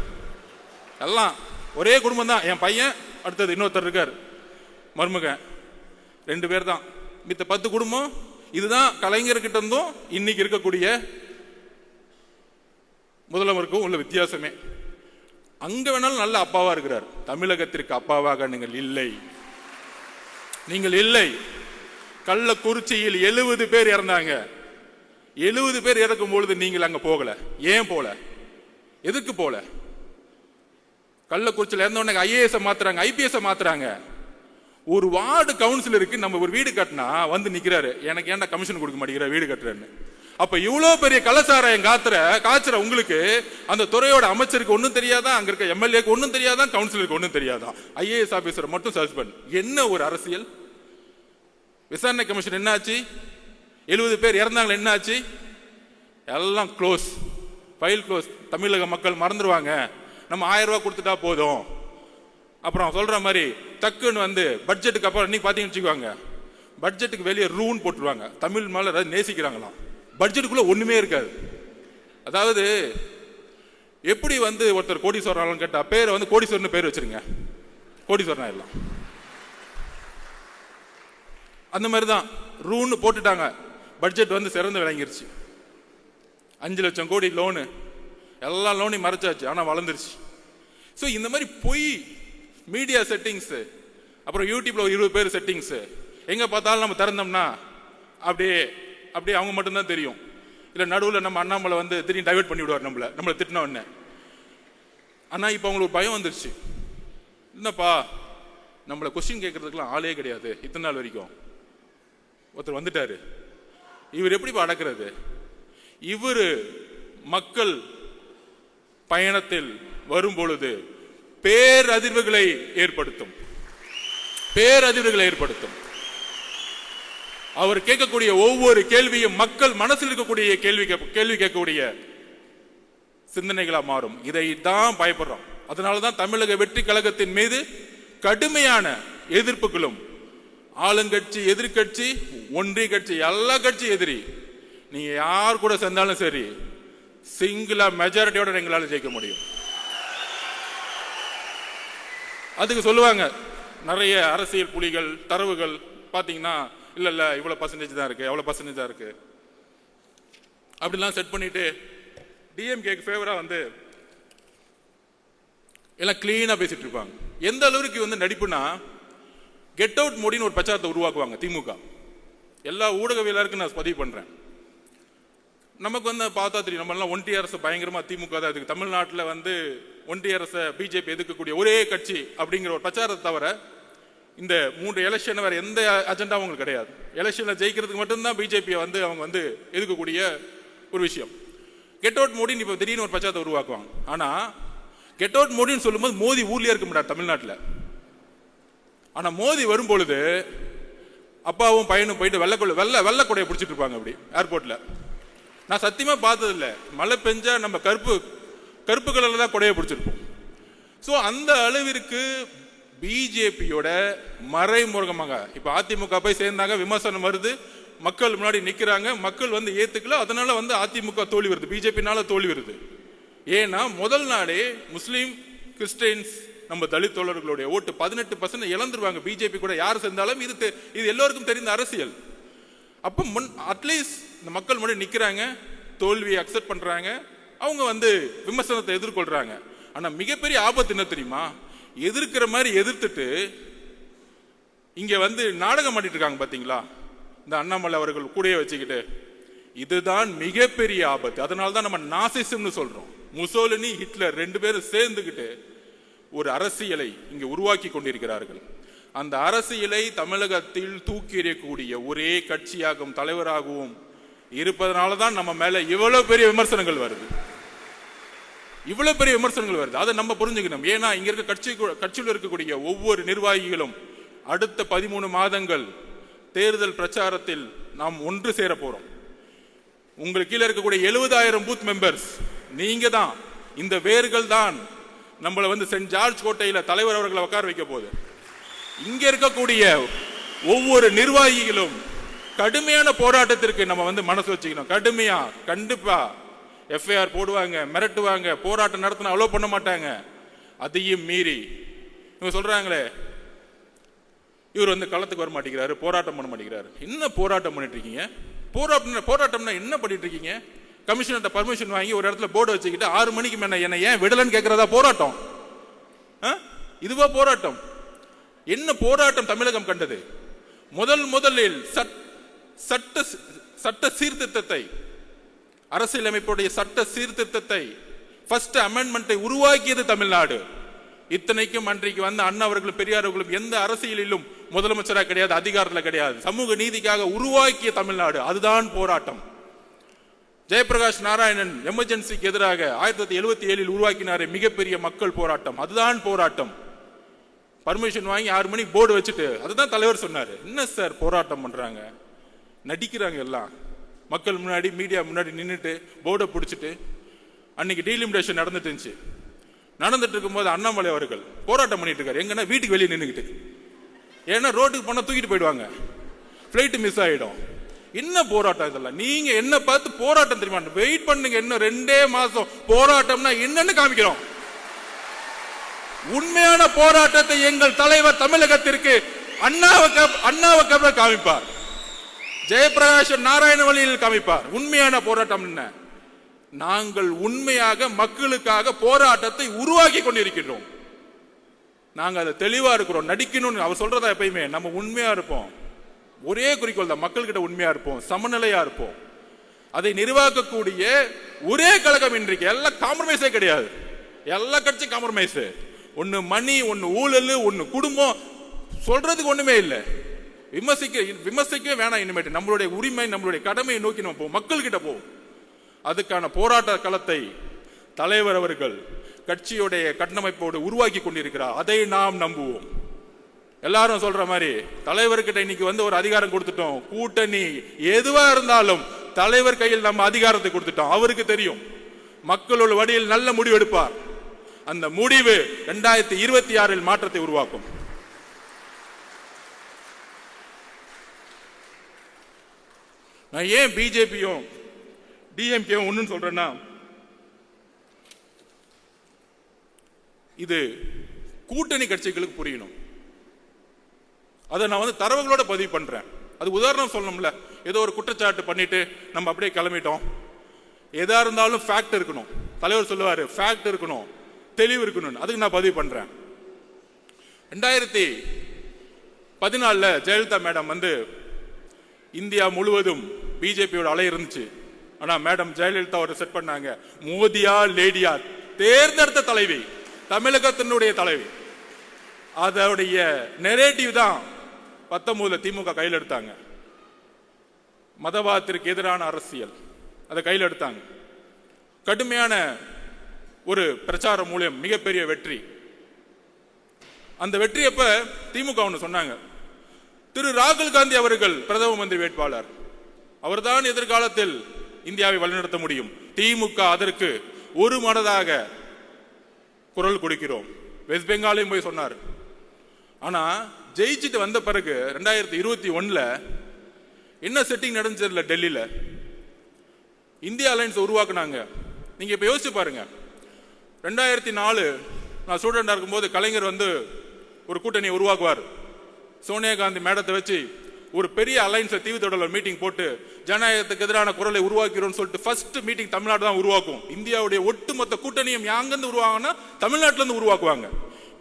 எல்லாம் ஒரே குடும்பம் தான். என் பையன், அடுத்தது இன்னொருத்தர் இருக்கார், மருமகன், 2 பேர் தான். மித்த 10 குடும்பம். இதுதான் கலைஞர்கிட்ட இருந்தும் இன்னைக்கு இருக்கக்கூடிய முதல்வருக்கும் உள்ள வித்தியாசமே. அங்க வேணாலும் நல்ல அப்பாவா இருக்கிறார், தமிழகத்திற்கு அப்பாவாக நீங்கள் இல்லை, நீங்கள் இல்லை. கள்ளக்குறிச்சியில் 70 பேர் இறந்தாங்க. 70 பேர் இறக்கும் பொழுது நீங்கள் அங்க போகல. ஏன் போல? எதுக்கு போல? கள்ளக்குறிச்சியில் இறந்தவன ஐஏஎஸ் மாத்துறாங்க, ஐபிஎஸ் மாத்துறாங்க. ஒரு வார்டு கவுன்சிலருக்கு நம்ம ஒரு வீடு கட்டினா வந்து நிக்கிறாரு, எனக்கு ஏன்டா கமிஷன் கொடுக்க மாட்டேங்கிற வீடு கட்டுறேன்னு. அப்ப இவ்வளவு பெரிய கள்ளச்சாராயம் காய்ச்சற உங்களுக்கு அந்த துறையோட அமைச்சருக்கு ஒன்னும் தெரியாதான், அங்க இருக்க எம்எல்ஏக்கு ஒன்னும் தெரியாதான், கவுன்சிலருக்கு ஒன்னும் தெரியாதான், ஐஏஎஸ் ஆபீசர் மட்டும் சஸ்பெண்ட். என்ன ஒரு அரசியல்? விசாரணை கமிஷன் என்ன ஆச்சு? 70 பேர் இறந்தாங்க, என்ன ஆச்சு? எல்லாம் க்ளோஸ், ஃபைல் க்ளோஸ். தமிழக மக்கள் மறந்துடுவாங்க, நம்ம 1000 ரூபாய் கொடுத்துட்டா போதும். அப்புறம் சொல்ற மாதிரி டக்குன்னு வந்து பட்ஜெட்டுக்கு அப்புறம் இன்னைக்கு பாத்தீங்கன்னு வச்சுக்குவாங்க, பட்ஜெட்டுக்கு வெளியே ரூன் போட்டுருவாங்க. தமிழ் மேல ஏதாவது நேசிக்கிறாங்களாம், பட்ஜெட்டுக்குள்ள ஒண்ணுமே இருக்காது. அதாவது எப்படி வந்து ஒருத்தர் கோடீஸ்வரன் கேட்டா பேரை வந்து கோடீஸ்வரன் பேர் வச்சிருங்க, கோடீஸ்வரன் எல்லாம் அந்த மாதிரிதான் ரூன்னு போட்டுட்டாங்க. பட்ஜெட் வந்து சிறந்து விளங்கிருச்சு. 5 லட்சம் கோடி லோனு, எல்லா லோனையும் மறைச்சாச்சு, ஆனா வளர்ந்துருச்சு. ஸோ இந்த மாதிரி பொய் மீடியா செட்டிங்ஸ், அப்புறம் யூடியூப்ல 20 பேர் செட்டிங்ஸ், எங்க பார்த்தாலும் நம்ம திறந்தோம்னா அப்படியே அப்படியே அவங்க மட்டும்தான் தெரியும். இல்ல நடுவில் நம்ம அண்ணாமலை வந்து திடீர்னு டைவர்ட் பண்ணி விடுவார் நம்மளை திட்டின உடனே. ஆனா இப்ப அவங்களுக்கு பயம் வந்துருச்சு, என்னப்பா நம்மளை கொஸ்டின் கேட்கறதுக்கெல்லாம் ஆளே கிடையாது, இத்தனை நாள் வரைக்கும் ஒருத்தர் வந்துட்டாரு, இவர் எப்படிப்பா அடக்கிறது? இவரு மக்கள் பயணத்தில் வரும் பொழுது பேரதிர்வுகளை ஏற்படுத்தும், பேரதிர்வுகளை ஏற்படுத்தும். அவர் கேட்கக்கூடிய ஒவ்வொரு கேள்வியும் மக்கள் மனசில் இருக்கக்கூடிய கேள்வி கேட்கக்கூடிய சிந்தனைகளா மாறும். இதை தான் பயப்படுறோம். அதனாலதான் தமிழக வெற்றி கழகத்தின் மீது கடுமையான எதிர்ப்புகளும், ஆளுங்கட்சி, எதிர்கட்சி, ஒன்றிய கட்சி, எல்லா கட்சி எதிரி. நீங்க யார் கூட சேர்ந்தாலும் சரி, சிங்கிளா மெஜாரிட்டியோட எங்களால ஜெயிக்க முடியும். அதுக்கு சொல்லுவாங்க நிறைய அரசியல் புலிகள், தரவுகள் பாத்தீங்கன்னா, இல்ல இவ்வளவு பர்சன்டேஜ் தான் இருக்கு, எவ்வளவு பர்சன்டேஜ் தான் இருக்கு அப்படிலாம் செட் பண்ணிட்டு டிஎம்கேக்கு ஃபேவரா வந்து எல்லாம் கிளீனா பேசிட்டு இருப்பாங்க. எந்த அளவுக்கு வந்து நடிப்புனா, கெட் அவுட் மோடின்னு ஒரு பிரச்சாரத்தை உருவாக்குவாங்க திமுக. எல்லா ஊடகவியலாருக்கும் நான் பதிவு பண்றேன். நமக்கு வந்து பார்த்தா தெரியும், நம்ம எல்லாம் ஒன்றிய அரசு பயங்கரமா திமுக தான் இருக்கு, தமிழ்நாட்டில் வந்து ஒன்றிய அரசை பிஜேபி எதிர்க்கக்கூடிய ஒரே கட்சி அப்படிங்கிற ஒரு பிரச்சாரத்தை தவிர இந்த 3 எலெக்ஷன் வேற எந்த அஜெண்டாவும் உங்களுக்கு கிடையாது. எலெக்ஷன்ல ஜெயிக்கிறதுக்கு மட்டும்தான் பிஜேபியை அவங்க எதுக்கக்கூடிய ஒரு விஷயம். கெட் அவுட் மோடின்னு இப்போ திடீர்னு ஒரு பச்சாத்தை உருவாக்குவாங்க. ஆனா கெட் அவுட் மோடின்னு சொல்லும்போது மோடி ஊர்லயே இருக்க மாட்டார் தமிழ்நாட்டில். ஆனா மோடி வரும்பொழுது அப்பாவும் பையனும் போயிட்டு வெள்ளை கொடையை பிடிச்சிட்டு இருப்பாங்க அப்படி ஏர்போர்ட்ல. நான் சத்தியமா பார்த்தது இல்லை. மழை பெஞ்சா நம்ம கருப்பு கலர்ல தான் கொடையை பிடிச்சிருப்போம். ஸோ அந்த அளவிற்கு பிஜேபியோட மறைமுகமாக இப்ப அதிமுக போய் சேர்ந்தாங்க, விமர்சனம் வருது, மக்கள் முன்னாடி நிக்கிறாங்க, மக்கள் ஏத்துக்கல, அதனால அதிமுக தோல்வி வருது, பிஜேபினால தோல்வி வருது. ஏன்னா முதல் நாளே முஸ்லீம் கிறிஸ்டியன்ஸ் நம்ம தலித் தோழர்களுடைய ஓட்டு 18% இழந்துருவாங்க பிஜேபி கூட யார் சேர்ந்தாலும். இது எல்லோருக்கும் தெரிந்த அரசியல். அப்ப அட்லீஸ்ட் இந்த மக்கள் முன்னாடி நிக்கிறாங்க, தோல்வியை அக்செப்ட் பண்றாங்க, அவங்க விமர்சனத்தை எதிர்கொள்றாங்க. ஆனா மிகப்பெரிய ஆபத்து என்ன தெரியுமா? எதிர்க்கிற மாதிரி எதிர்த்துட்டு இங்க நாடகம் ஆடிட்டு இருக்காங்க பாத்தீங்களா, இந்த அண்ணாமலை அவர்கள் கூடயே வச்சுக்கிட்டு. இதுதான் மிகப்பெரிய ஆபத்து. அதனால்தான் நம்ம நாசிசம்னு சொல்றோம். முசோலினி ஹிட்லர் 2 பேரும் சேர்ந்துகிட்டு ஒரு அரசியலை இங்க உருவாக்கி கொண்டிருக்கிறார்கள். அந்த அரசியலை தமிழகத்தில் தூக்கி எறியக்கூடிய ஒரே கட்சியாகவும் தலைவராகவும் இருப்பதனால தான் நம்ம மேல இவ்வளவு பெரிய விமர்சனங்கள் வருது. அதை நம்ம புரிஞ்சுக்கணும். ஏன்னா இங்க இருக்க கட்சியில் இருக்கக்கூடிய ஒவ்வொரு நிர்வாகிகளும் அடுத்த 13 மாதங்கள் தேர்தல் பிரச்சாரத்தில் நாம் ஒன்று சேர போறோம். உங்களுக்கு கீழே இருக்கக்கூடிய 70,000 பூத் மெம்பர்ஸ் நீங்க தான். இந்த வேர்கள் தான் நம்மள சென்ட் ஜார்ஜ் கோட்டையில தலைவர் அவர்களை உட்கார வைக்க போகுது. இங்க இருக்கக்கூடிய ஒவ்வொரு நிர்வாகிகளும் கடுமையான போராட்டத்திற்கு நம்ம மனசு வச்சுக்கணும். கடுமையா கண்டிப்பா எஃப்ஐஆர் போடுவாங்க, மிரட்டுவாங்க, போராட்டம் நடத்தின அலோ பண்ண மாட்டாங்க. அதையும் மீறி இவங்க சொல்றாங்களே இவர் களத்துக்கு வர மாட்டேங்கிறாரு, போராட்டம் பண்ண மாட்டேங்கிறாரு. என்ன போராட்டம் பண்ணிட்டு இருக்கீங்க? போராட்டம்னா என்ன பண்ணிட்டு இருக்கீங்க? கமிஷனர் பர்மிஷன் வாங்கி ஒரு இடத்துல போர்டு வச்சுக்கிட்டு 6 மணிக்கு மேல என்ன ஏன் விடலன்னு கேட்கறதா போராட்டம்? இதுவா போராட்டம்? என்ன போராட்டம் தமிழகம் கண்டது? முதலில் சட்ட சீர்திருத்தத்தை, அரசியலமைப்புடைய சட்ட சீர்திருத்தத்தை, ஃபர்ஸ்ட் அமெண்ட்மெண்டை உருவாக்கியது தமிழ்நாடு. இத்தனைக்கும் அன்றைக்கு அண்ணா அவர்களும் பெரியார் அவர்களும் எந்த அரசியலிலும் முதலமைச்சராக கிடையாது, அதிகாரத்தில் கிடையாது, சமூக நீதிக்காக உருவாக்கிய தமிழ்நாடு. அதுதான் போராட்டம். ஜெயபிரகாஷ் நாராயணன் எமர்ஜென்சிக்கு எதிராக 1977 உருவாக்கினாரே மிகப்பெரிய மக்கள் போராட்டம். அதுதான் போராட்டம். பர்மிஷன் வாங்கி 6 மணிக்கு போர்டு வச்சுட்டு அதுதான் தலைவர் சொன்னாரு. என்ன சார் போராட்டம் பண்றாங்க? நடிக்கிறாங்க எல்லாம். மக்கள் முன்னாடி மீடியா முன்னாடி நின்றுட்டு போர்டை பிடிச்சிட்டு. அன்னைக்கு டீலிமிடேஷன் நடந்துட்டு இருக்கும்போது அண்ணாமலை அவர்கள் போராட்டம் பண்ணிட்டு இருக்காரு. எங்கன்னா வீட்டுக்கு வெளியே நின்றுக்கிட்டு. ஏன்னா ரோட்டுக்கு போனா தூக்கிட்டு போயிடுவாங்க, பிளைட் மிஸ் ஆயிடும். என்ன போராட்டம் இதெல்லாம்? நீங்க என்ன பார்த்து போராட்டம் தெரியுமா? வெயிட் பண்ணுங்க, இன்னும் 2 மாசம் போராட்டம்னா என்னன்னு காமிக்கிறோம். உண்மையான போராட்டத்தை எங்கள் தலைவர் தமிழகத்திற்கு அண்ணாவுக்கு காமிப்பார், ஜெயபிரகாஷ் நாராயண வழியில் காமிப்பார். உண்மையான போராட்டம் என்ன? நாங்கள் உண்மையாக மக்களுக்காக போராட்டத்தை உருவாக்கி கொண்டிருக்கிறோம். நாங்க அதை தெளிவா இருக்கிறோம். நடிக்கணும்னு அவர் சொல்றதா எப்பயுமே நம்ம உண்மையா இருப்போம். ஒரே குறிக்கோள் தான், மக்கள் கிட்ட உண்மையா இருப்போம், சமநிலையா இருப்போம். அதை நிர்வாகக்கூடிய ஒரே கழகம் இன்றைக்கு. எல்லாம் காம்ப்ரமைஸே கிடையாது. எல்லா கட்சியும் காம்ப்ரமைஸ். ஒன்னு மணி, ஒன்னு ஊழல், ஒன்னு குடும்பம், சொல்றதுக்கு ஒண்ணுமே இல்லை. விமர்சிக்கவே வேணாம். இனிமேட்டு நம்மளுடைய உரிமை, நம்மளுடைய கடமையை நோக்கி நம்ம போவோம், மக்கள் கிட்ட போவோம். அதுக்கான போராட்ட களத்தை தலைவர் அவர்கள் கட்சியுடைய கட்டமைப்போடு உருவாக்கி கொண்டிருக்கிறார். அதை நாம் நம்புவோம். எல்லாரும் சொல்ற மாதிரி தலைவர்கிட்ட இன்னைக்கு ஒரு அதிகாரம் கொடுத்துட்டோம். கூட்டணி எதுவா இருந்தாலும் தலைவர் கையில் நம்ம அதிகாரத்தை கொடுத்துட்டோம். அவருக்கு தெரியும் மக்களோட வழியில் நல்ல முடிவு எடுப்பார். அந்த முடிவு 2026 மாற்றத்தை உருவாக்கும். நான் ஏன் பிஜேபியும் டிஎம்கேவும் ஒன்னு சொல்றேன்னா, இது கூட்டணி கட்சிகளுக்கு புரியணும். அதை நான் தரவுகளோட பதிவு பண்றேன். அது உதாரணம் சொல்லணும்ல. ஏதோ ஒரு குற்றச்சாட்டு பண்ணிட்டு நம்ம அப்படியே கிளம்பிட்டோம். எதா இருந்தாலும் ஃபேக்ட் இருக்கணும். தலைவர் சொல்லுவாரு ஃபேக்ட் இருக்கணும், தெளிவு இருக்கணும். அதுக்கு நான் பதிவு பண்றேன். 2014 ஜெயலலிதா மேடம் இந்தியா முழுவதும் பிஜேபியோட அலை இருந்துச்சு. ஆனா மேடம் ஜெயலலிதா ஒரு செட் பண்ணாங்க. மோதியா லேடியா தேர்ந்தெடுத்த தலைவி, தமிழகத்தினுடைய தலைவி. அதோடைய நெரேட்டிவ் தான் 19 திமுக கையில் எடுத்தாங்க. மதவாதத்திற்கு எதிரான அரசியல் அதை கையில் எடுத்தாங்க. கடுமையான ஒரு பிரச்சார மூலம் மிகப்பெரிய வெற்றி. அந்த வெற்றி அப்ப திமுக ஒன்று சொன்னாங்க, திரு ராகுல் காந்தி அவர்கள் பிரதம மந்திரி வேட்பாளர், அவர்தான் எதிர்காலத்தில் இந்தியாவை வழிநடத்த முடியும். திமுக அதற்கு ஒரு மனதாக குரல் கொடுக்கிறோம். வெஸ்ட் பெங்காலையும் போய் சொன்னார். ஆனா ஜெயிச்சுட்டு வந்த பிறகு 2021 என்ன செட்டிங் நடந்துச்சு டெல்லியில, இந்தியா அலையன்ஸ் உருவாக்குனாங்க. நீங்க இப்ப யோசிச்சு பாருங்க, 2004 நான் ஸ்டூடெண்டா இருக்கும்போது கலைஞர் ஒரு கூட்டணியை உருவாக்குவார். சோனியா காந்தி மேடத்தை வச்சு ஒரு பெரிய அலைன்ஸ் தீவுத்தொடர் மீட்டிங் போட்டு ஜனநாயகத்துக்கு எதிரான குரலை உருவாக்கிறோம் சொல்லிட்டு ஃபர்ஸ்ட் மீட்டிங் தமிழ்நாடு தான் உருவாக்கும். இந்தியாவுடைய ஒட்டுமொத்த கூட்டணியும் யாங்கிருந்து உருவாங்கன்னா தமிழ்நாட்டில இருந்து உருவாக்குவாங்க.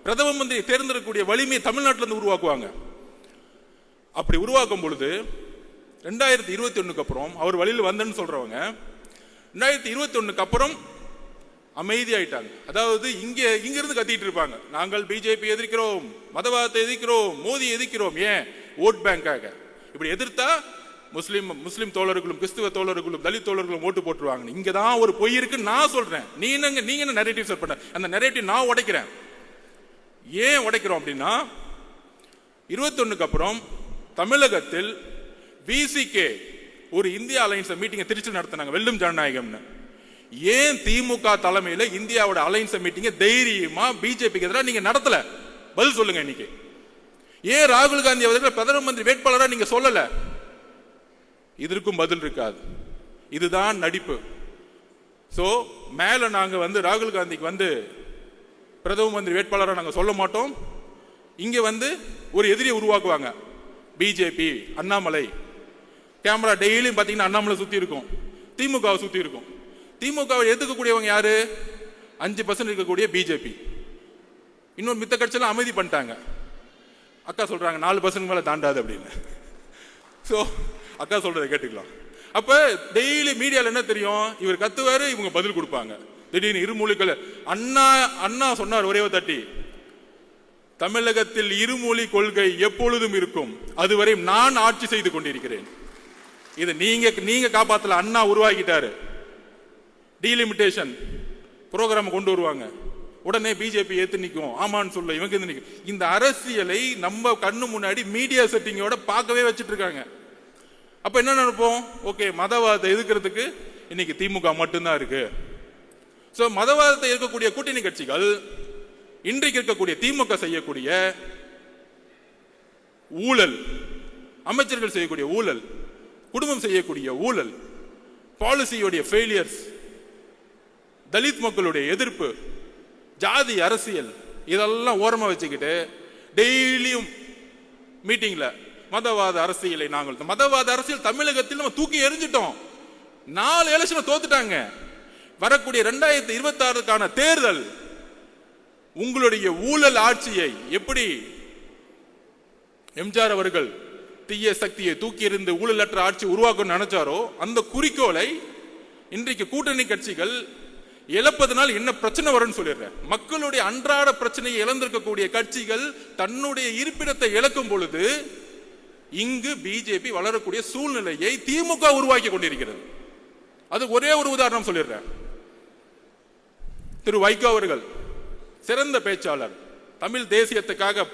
பிரதம மந்திரி தேர்ந்தெடுக்கக்கூடிய வலிமையை தமிழ்நாட்டில இருந்து உருவாக்குவாங்க. அப்படி உருவாக்கும் பொழுது 2021 அப்புறம் அவர் வழியில் வந்தேன்னு சொல்றவங்க 2021 அப்புறம் அமைதியாயிட்டாங்க. அதாவது இங்கிருந்து கத்திட்டு இருப்பாங்க, நாங்கள் பிஜேபி எதிர்க்கிறோம், மதவாதத்தை எதிர்க்கிறோம், மோடி எதிர்க்கிறோம். ஏன்? ஓட் பேங்காக. இப்படி எதிர்த்தா முஸ்லிம் தோழர்களும் கிறிஸ்துவ தோழர்களும் தலித் தோழர்களும் ஓட்டு போட்டுருவாங்க. இங்கதான் ஒரு பொய் இருக்கு நான் சொல்றேன். நீங்க என்ன நரேட்டிவ் செட் பண்ண, அந்த நரேட்டிவ் நான் உடைக்கிறேன். ஏன் உடைக்கிறோம் அப்படின்னா 21 அப்புறம் தமிழகத்தில் விசிகே ஒரு இந்தியா அலையன்ஸ் மீட்டிங்கை திருச்சி நடத்தினாங்க, வெல்லும் ஜனநாயகம்னு. ஏன் திமுக தலைமையில இந்தியாவோட அலையன்ஸ் மீட்டிங்கை தைரியமா பிஜேபிக்கு எதிராக நீங்க நடத்தல? பதில் சொல்லுங்க. இன்னைக்கு ஏன் ராகுல் காந்தி அவர்கள் பிரதம மந்திரி வேட்பாளராக நீங்க சொல்லல? இதற்கும் பதில் இருக்காது. இதுதான் நடிப்பு. சோ மேல நாங்க ராகுல் காந்திக்கு பிரதம மந்திரி வேட்பாளராக நாங்க சொல்ல மாட்டோம். இங்க ஒரு எதிரியை உருவாக்குவாங்க, பிஜேபி, அண்ணாமலை. கேமரா டெய்லியும் பாத்தீங்கன்னா அண்ணாமலை சுத்தி இருக்கும், திமுகவை சுத்தி இருக்கும். திமுகவை எதிர்க்கக்கூடியவங்க யாரு? 5% இருக்கக்கூடிய பிஜேபி. இன்னொரு மித்த கட்சியெல்லாம் அமைதி பண்ணிட்டாங்க. அக்கா சொல்றாங்க 4% மேல தாண்டாது அப்படின்னு. சோ அக்கா சொல்றதை கேட்டுக்கலாம். அப்ப டெய்லி மீடியால என்ன தெரியும், இவர் கத்துவாரு, இவங்க பதில் கொடுப்பாங்க. திடீர்னு இருமொழிகள் அண்ணா சொன்னார் ஒரே தட்டி, தமிழகத்தில் இருமொழி கொள்கை எப்பொழுதும் இருக்கும், அதுவரை நான் ஆட்சி செய்து கொண்டிருக்கிறேன். இது நீங்க காப்பாத்தல, அண்ணா உருவாக்கிட்டாரு. டீலிமிட்டேஷன் புரோகிராம் கொண்டு வருவாங்க, உடனே பிஜேபி ஏத்து நிற்கும், ஆமான்னு சொல்ல இவங்க நிற்கும். இந்த அரசியலை நம்ம கண்ணு முன்னாடி மீடியா செட்டிங்கோட பார்க்கவே வச்சுட்டு இருக்காங்க. அப்ப என்ன நினைப்போம்? ஓகே, மதவாதத்தை எதிர்க்கிறதுக்கு இன்னைக்கு திமுக மட்டும்தான் இருக்கு. சோ மதவாதத்தை இருக்கக்கூடிய கூட்டணி கட்சிகள் இன்றைக்கு இருக்கக்கூடிய திமுக செய்யக்கூடிய ஊழல், அமைச்சர்கள் செய்யக்கூடிய ஊழல், குடும்பம் செய்யக்கூடிய ஊழல், பாலிசியோடைய ஃபெயிலியர்ஸ், தலித் மக்களுடைய எதிர்ப்பு, ஜாதி அரசியல், இதெல்லாம் ஓரமா வச்சுக்கிட்டு டெய்லியும் மீட்டிங்ல மதவாத அரசியலை மதவாத அரசியல் தமிழகத்தில் நம்ம தூக்கி எறிஞ்சிட்டோம். 4 எலெக்ஷன் தோத்துட்டாங்க. வரக்கூடிய 2026 தேர்தல் உங்களுடைய ஊழல் ஆட்சியை எப்படி எம்ஜிஆர் அவர்கள் தீய சக்தியை தூக்கி எறிந்து ஊழலற்ற ஆட்சி உருவாக்கணும்னு நினைச்சாரோ அந்த குறிக்கோளை இன்றைக்கு கூட்டணி கட்சிகள் இழப்பதனால் என்ன பிரச்சனை வரும்னு சொல்லிடுறேன். மக்களுடைய அன்றாட பிரச்சனையை இழந்திருக்கக்கூடிய கட்சிகள் தன்னுடைய இருப்பிடத்தை இழக்கும் பொழுது இங்கு பிஜேபி வளரக்கூடிய சூழ்நிலையை திமுக உருவாக்கி கொண்டிருக்கிறது. அது ஒரே ஒரு உதாரணம் சொல்லிடுறேன். திரு வைகோ அவர்கள் சிறந்த பேச்சாளர், தமிழ் தேசியத்துக்காக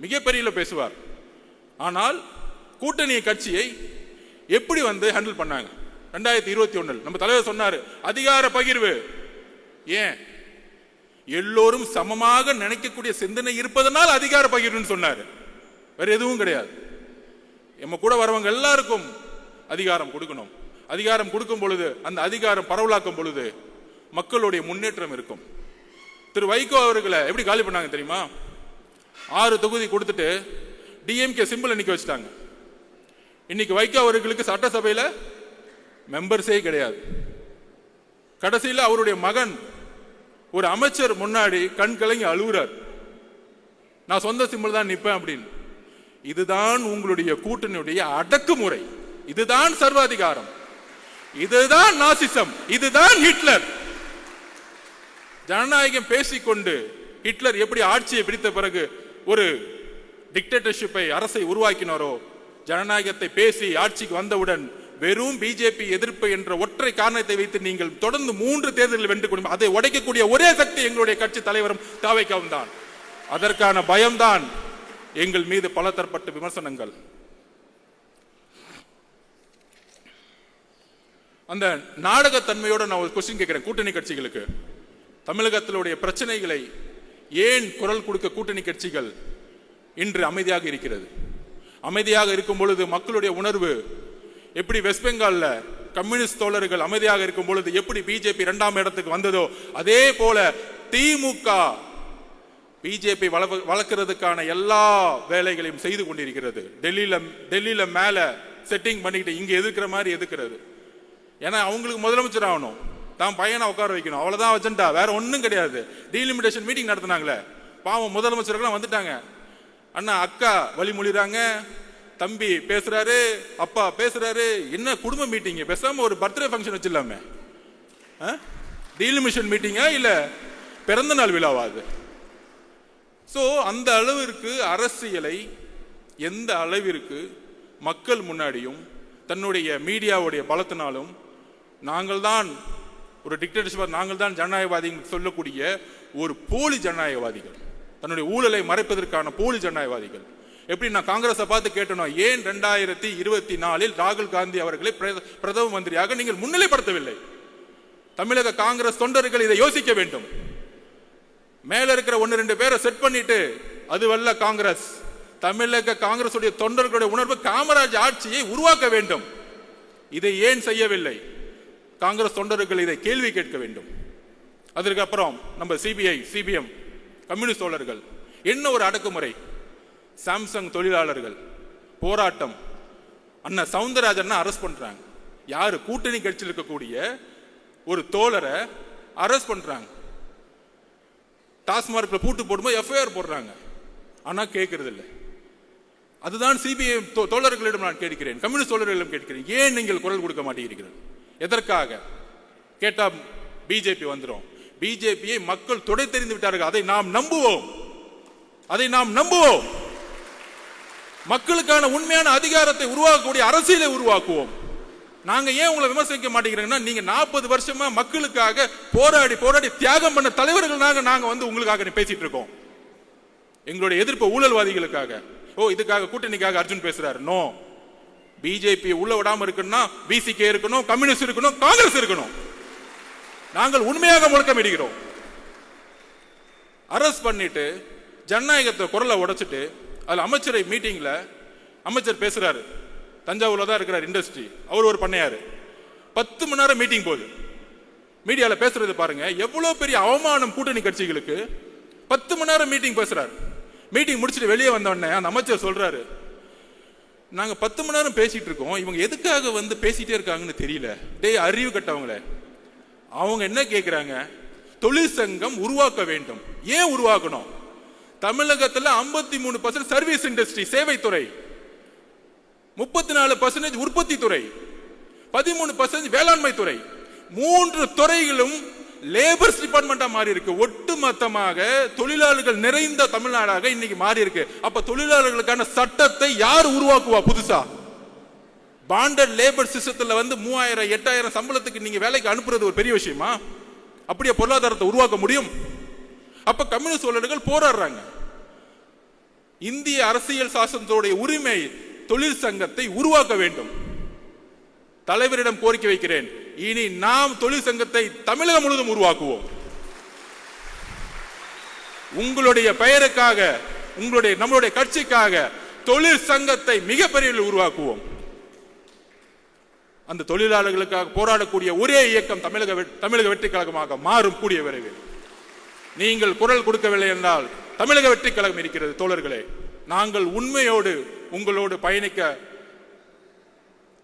மிகப்பெரிய பேசுவார். ஆனால் கூட்டணி கட்சியை எப்படி ஹேண்டில் பண்ணாங்க? 2021 நம்ம தலைவர் சொன்னாரு, அதிகார பகிர்வு. ஏன்? எல்லோரும் சமமாக நினைக்கக்கூடிய சிந்தனை இருப்பதனால் அதிகார பகிர்வுன்னு சொன்னாரு. வேற எதுவும் கிடையாது. நம்ம கூட வரவங்க எல்லாருக்கும் அதிகாரம் கொடுக்கணும். அதிகாரம் கொடுக்கும் பொழுது அந்த அதிகாரம் பரவலாக்கும் பொழுது மக்களுடைய முன்னேற்றம் இருக்கும். திரு வைகோ அவர்களை எப்படி காலி பண்ணாங்க தெரியுமா? 6 தொகுதி கொடுத்துட்டு டிஎம்கே சிம்பிள் நிக்க வச்சுட்டாங்க. இன்னைக்கு வைகோ அவர்களுக்கு சட்டசபையில மெம்பர்ஸே கிடையாது. கடைசியில் அவருடைய மகன் ஒரு அமைச்சர் முன்னாடி கண் கலங்கி அழுகுறார், நான் சொந்த சிம்பிள் தான் நிப்பேன் அப்படின்னு. இதுதான் உங்களுடைய கூட்டணியுடைய அடக்குமுறை, இதுதான் சர்வாதிகாரம், இதுதான் நாசிசம், இதுதான் ஹிட்லர். ஜனநாயகம் பேசிக்கொண்டு ஹிட்லர் எப்படி ஆட்சியை பிடித்த பிறகு ஒரு டிக்டேட்டர்ஷிப்பை அரசை உருவாக்கினாரோ, ஜனநாயகத்தை பேசி ஆட்சிக்கு வந்தவுடன் வெறும் பிஜேபி எதிர்ப்பு என்ற ஒற்றை காரணத்தை வைத்து நீங்கள் தொடர்ந்து 3 தேர்தல்கள் வென்று கொண்டு அதை உடைக்கக்கூடிய ஒரே சக்தி எங்களுடைய கட்சி தலைவரும் தாவேக்காவும் தான். அதற்கான பயம்தான் எங்கள் மீது பல தரப்பட்ட விமர்சனங்கள். அந்த நாடகத்தன்மையோட நான் ஒரு கொஸ்டின் கேட்கிறேன் கூட்டணி கட்சிகளுக்கு. தமிழகத்தினுடைய பிரச்சனைகளை ஏன் குரல் கொடுக்க கூட்டணி கட்சிகள் இன்று அமைதியாக இருக்கிறது? அமைதியாக இருக்கும் பொழுது மக்களுடைய உணர்வு எப்படி வெஸ்ட் பெங்கால்ல கம்யூனிஸ்ட் தோழர்கள் அமைதியாக இருக்கும் பொழுது எப்படி பிஜேபி 2ஆம் இடத்துக்கு வந்ததோ, அதே போல திமுக பிஜேபி வளர்க்கிறதுக்கான எல்லா வேலைகளையும் செய்து கொண்டிருக்கிறது. டெல்லியில மேல செட்டிங் பண்ணிக்கிட்டு இங்க எதிர்க்கிற மாதிரி எதிர்க்கிறது. ஏன்னா அவங்களுக்கு முதலமைச்சர் ஆகணும், தான் பையனை உட்கார வைக்கணும், அவ்வளவுதான் அஜெண்டா, வேற ஒன்றும் கிடையாது. டீலிமிட்டேஷன் மீட்டிங் நடத்தினாங்களே, பாவம் முதலமைச்சர்கள் வந்துட்டாங்க. அண்ணா அக்கா வழிமொழிறாங்க, தம்பி பேசுறாரு, அப்பா பேசுறாரு. என்ன குடும்ப மீட்டிங்? பேசாம ஒரு பர்த்டே ஃபங்க்ஷன் வச்சிடலாமே. டீலிமிட்டேஷன் மீட்டிங்கா இல்ல பிறந்த நாள் விழாவா அது? சோ அந்த அளவிற்கு அரசியலை எந்த அளவிற்கு மக்கள் முன்னாடியும் தன்னுடைய மீடியாவுடைய பலத்தினாலும் நாங்கள் தான் ஒரு டிக்டேட்டர்ஷிப், நாங்கள் தான் ஜனநாயகவாதி சொல்லக்கூடிய ஒரு போலி ஜனநாயகவாதிகள், தன்னுடைய ஊழலை மறைப்பதற்கான போலி ஜனநாயகவாதிகள். எப்படி நான் காங்கிரஸை பார்த்து கேட்டனோ, ஏன் 2024 ராகுல் காந்தி அவர்களை பிரதம மந்திரியாக நீங்கள் முன்னிலைப்படுத்தவில்லை? தமிழக காங்கிரஸ் தொண்டர்கள் இதை யோசிக்க வேண்டும். மேல இருக்கிற 1-2 பேரை செட் பண்ணிட்டு அதுவல்ல காங்கிரஸ். தமிழக காங்கிரஸ் தொண்டர்களுடைய உணர்வு காமராஜ் ஆட்சியை உருவாக்க வேண்டும். இதை ஏன் செய்யவில்லை? காங்கிரஸ் தொண்டர்கள் இதை கேள்வி கேட்க வேண்டும். அதற்கப்புறம் நம்ம சிபிஐ, சிபிஎம், கம்யூனிஸ்ட் தோழர்கள் என்ன ஒரு அடக்குமுறை. சாம்சங் தொழிலாளர்கள் போராட்டம், அண்ணா சவுந்தரராஜன் அரெஸ்ட் பண்றாங்க. யாரு? கூட்டணி கட்சியில் இருக்கக்கூடிய ஒரு தோழரை அரெஸ்ட் பண்றாங்க. டாஸ்மார்க்ல பூட்டு போடும்போது எஃப்ஐஆர் போடுறாங்க. ஆனா கேட்கறது இல்லை. அதுதான் சிபிஐ தோழர்களிடம் நான் கேட்கிறேன், கம்யூனிஸ்ட் தோழர்களிடம் கேட்கிறேன், ஏன் நீங்கள் குரல் கொடுக்க மாட்டேங்கிறீர்கள்? எதற்காக கேட்டா பிஜேபி வந்துடும். பிஜேபியை மக்கள் தொடை தெரிந்து விட்டார்கள். அதை நாம் நம்புவோம், அதை நாம் நம்புவோம். மக்களுக்கான உண்மையான அதிகாரத்தை உருவாக்கக்கூடிய அரசியலை உருவாக்குவோம். நாங்க ஏன் உங்களை விமர்சிக்க மாட்டேங்கிறோம்னா, நீங்க 40 வருஷமா மக்களுக்காக போராடி போராடி தியாகம் பண்ண தலைவர்கள் நாங்க வந்து உங்களுக்காக பேசிட்டு இருக்கோம். எங்களுடைய எதிர்ப்பு ஊழல்வாதிகளுக்காக. இதுக்காக கூட்டணிக்காக அர்ஜுன் பேசுறாரு. நோ, பிஜேபி உள்ள விடாம இருக்குன்னா விசிகே இருக்கணும், கம்யூனிஸ்ட் இருக்கணும், காங்கிரஸ் இருக்கணும். நாங்கள் உண்மையாக முழக்கமிடுகிறோம். அரஸ்ட் பண்ணிட்டு ஜனநாயகத்தை குரலை உடைச்சிட்டு அதுல அமைச்சரை மீட்டிங்ல அமைச்சர் பேசுறாரு. தஞ்சாவூர்ல தான் இருக்கிறார் இண்டஸ்ட்ரி, அவர் ஒரு பண்ணையாரு. 10 மணி நேரம் மீட்டிங் போகுது. மீடியால பேசுறது பாருங்க, எவ்வளவு பெரிய அவமானம் கூட்டணி கட்சிகளுக்கு. 10 மணி நேரம் மீட்டிங் பேசுறாரு. மீட்டிங் முடிச்சுட்டு வெளியே வந்த உடனே அந்த அமைச்சர் சொல்றாரு, நாங்க 10 மணி நேரம் பேசிட்டு இருக்கோம், இவங்க எதுக்காக வந்து பேசிட்டே இருக்காங்கன்னு தெரியல. டேய் அறிவு கட்டவங்களே, அவங்க என்ன கேட்கிறாங்க? தொழிற்சங்கம் உருவாக்க வேண்டும். ஏன் உருவாக்கணும்? தமிழகத்தில் 53% சர்வீஸ் இண்டஸ்ட்ரி, சேவைத்துறை, 34% உற்பத்தி துறை, 13% வேளாண்மை துறை. 3 துறைகளும் லேபர்ஸ் டிபார்ட்மெண்டா மாறி இருக்கு. ஒட்டுமொத்தமாக தொழிலாளர்கள் நிறைந்த தமிழ்நாடாக இன்னைக்கு மாறி இருக்கு. அப்ப தொழிலாளர்களுக்கான சட்டத்தை யார் உருவாக்குவா? புதுசா பாண்டட் லேபர் சிஸ்டத்துல வந்து 3000 8000 சம்பளத்துக்கு நீங்க வேலைக்கு அனுப்புறது ஒரு பெரிய விஷயமா? அப்படியே பொருளாதாரத்தை உருவாக்க முடியும்? அப்ப கம்யூனிஸ்ட் தோழர்கள் போராடுறாங்க. இந்திய அரசியல் சாசனத்தோடைய உரிமை தொழிற்சங்கத்தை உருவாக்க வேண்டும். தலைவரிடம் கோரிக்கை வைக்கிறேன், இனி நாம் தொழிற்சங்கத்தை தமிழகம் முழுவதும் உருவாக்குவோம். உங்களுடைய பெயருக்காக, நம்மளுடைய கட்சிக்காக தொழிற்சங்கத்தை மிகப்பெரிய உருவாக்குவோம். அந்த தொழிலாளர்களுக்காக போராடக்கூடிய ஒரே இயக்கம் தமிழக வெற்றி கழகமாக மாறும் கூடிய விரைவில். நீங்கள் குரல் கொடுக்கவில்லை என்றால் தமிழக வெற்றி கழகம் இருக்கிறது. தோழர்களே, நாங்கள் உண்மையோடு உங்களோடு பயணிக்க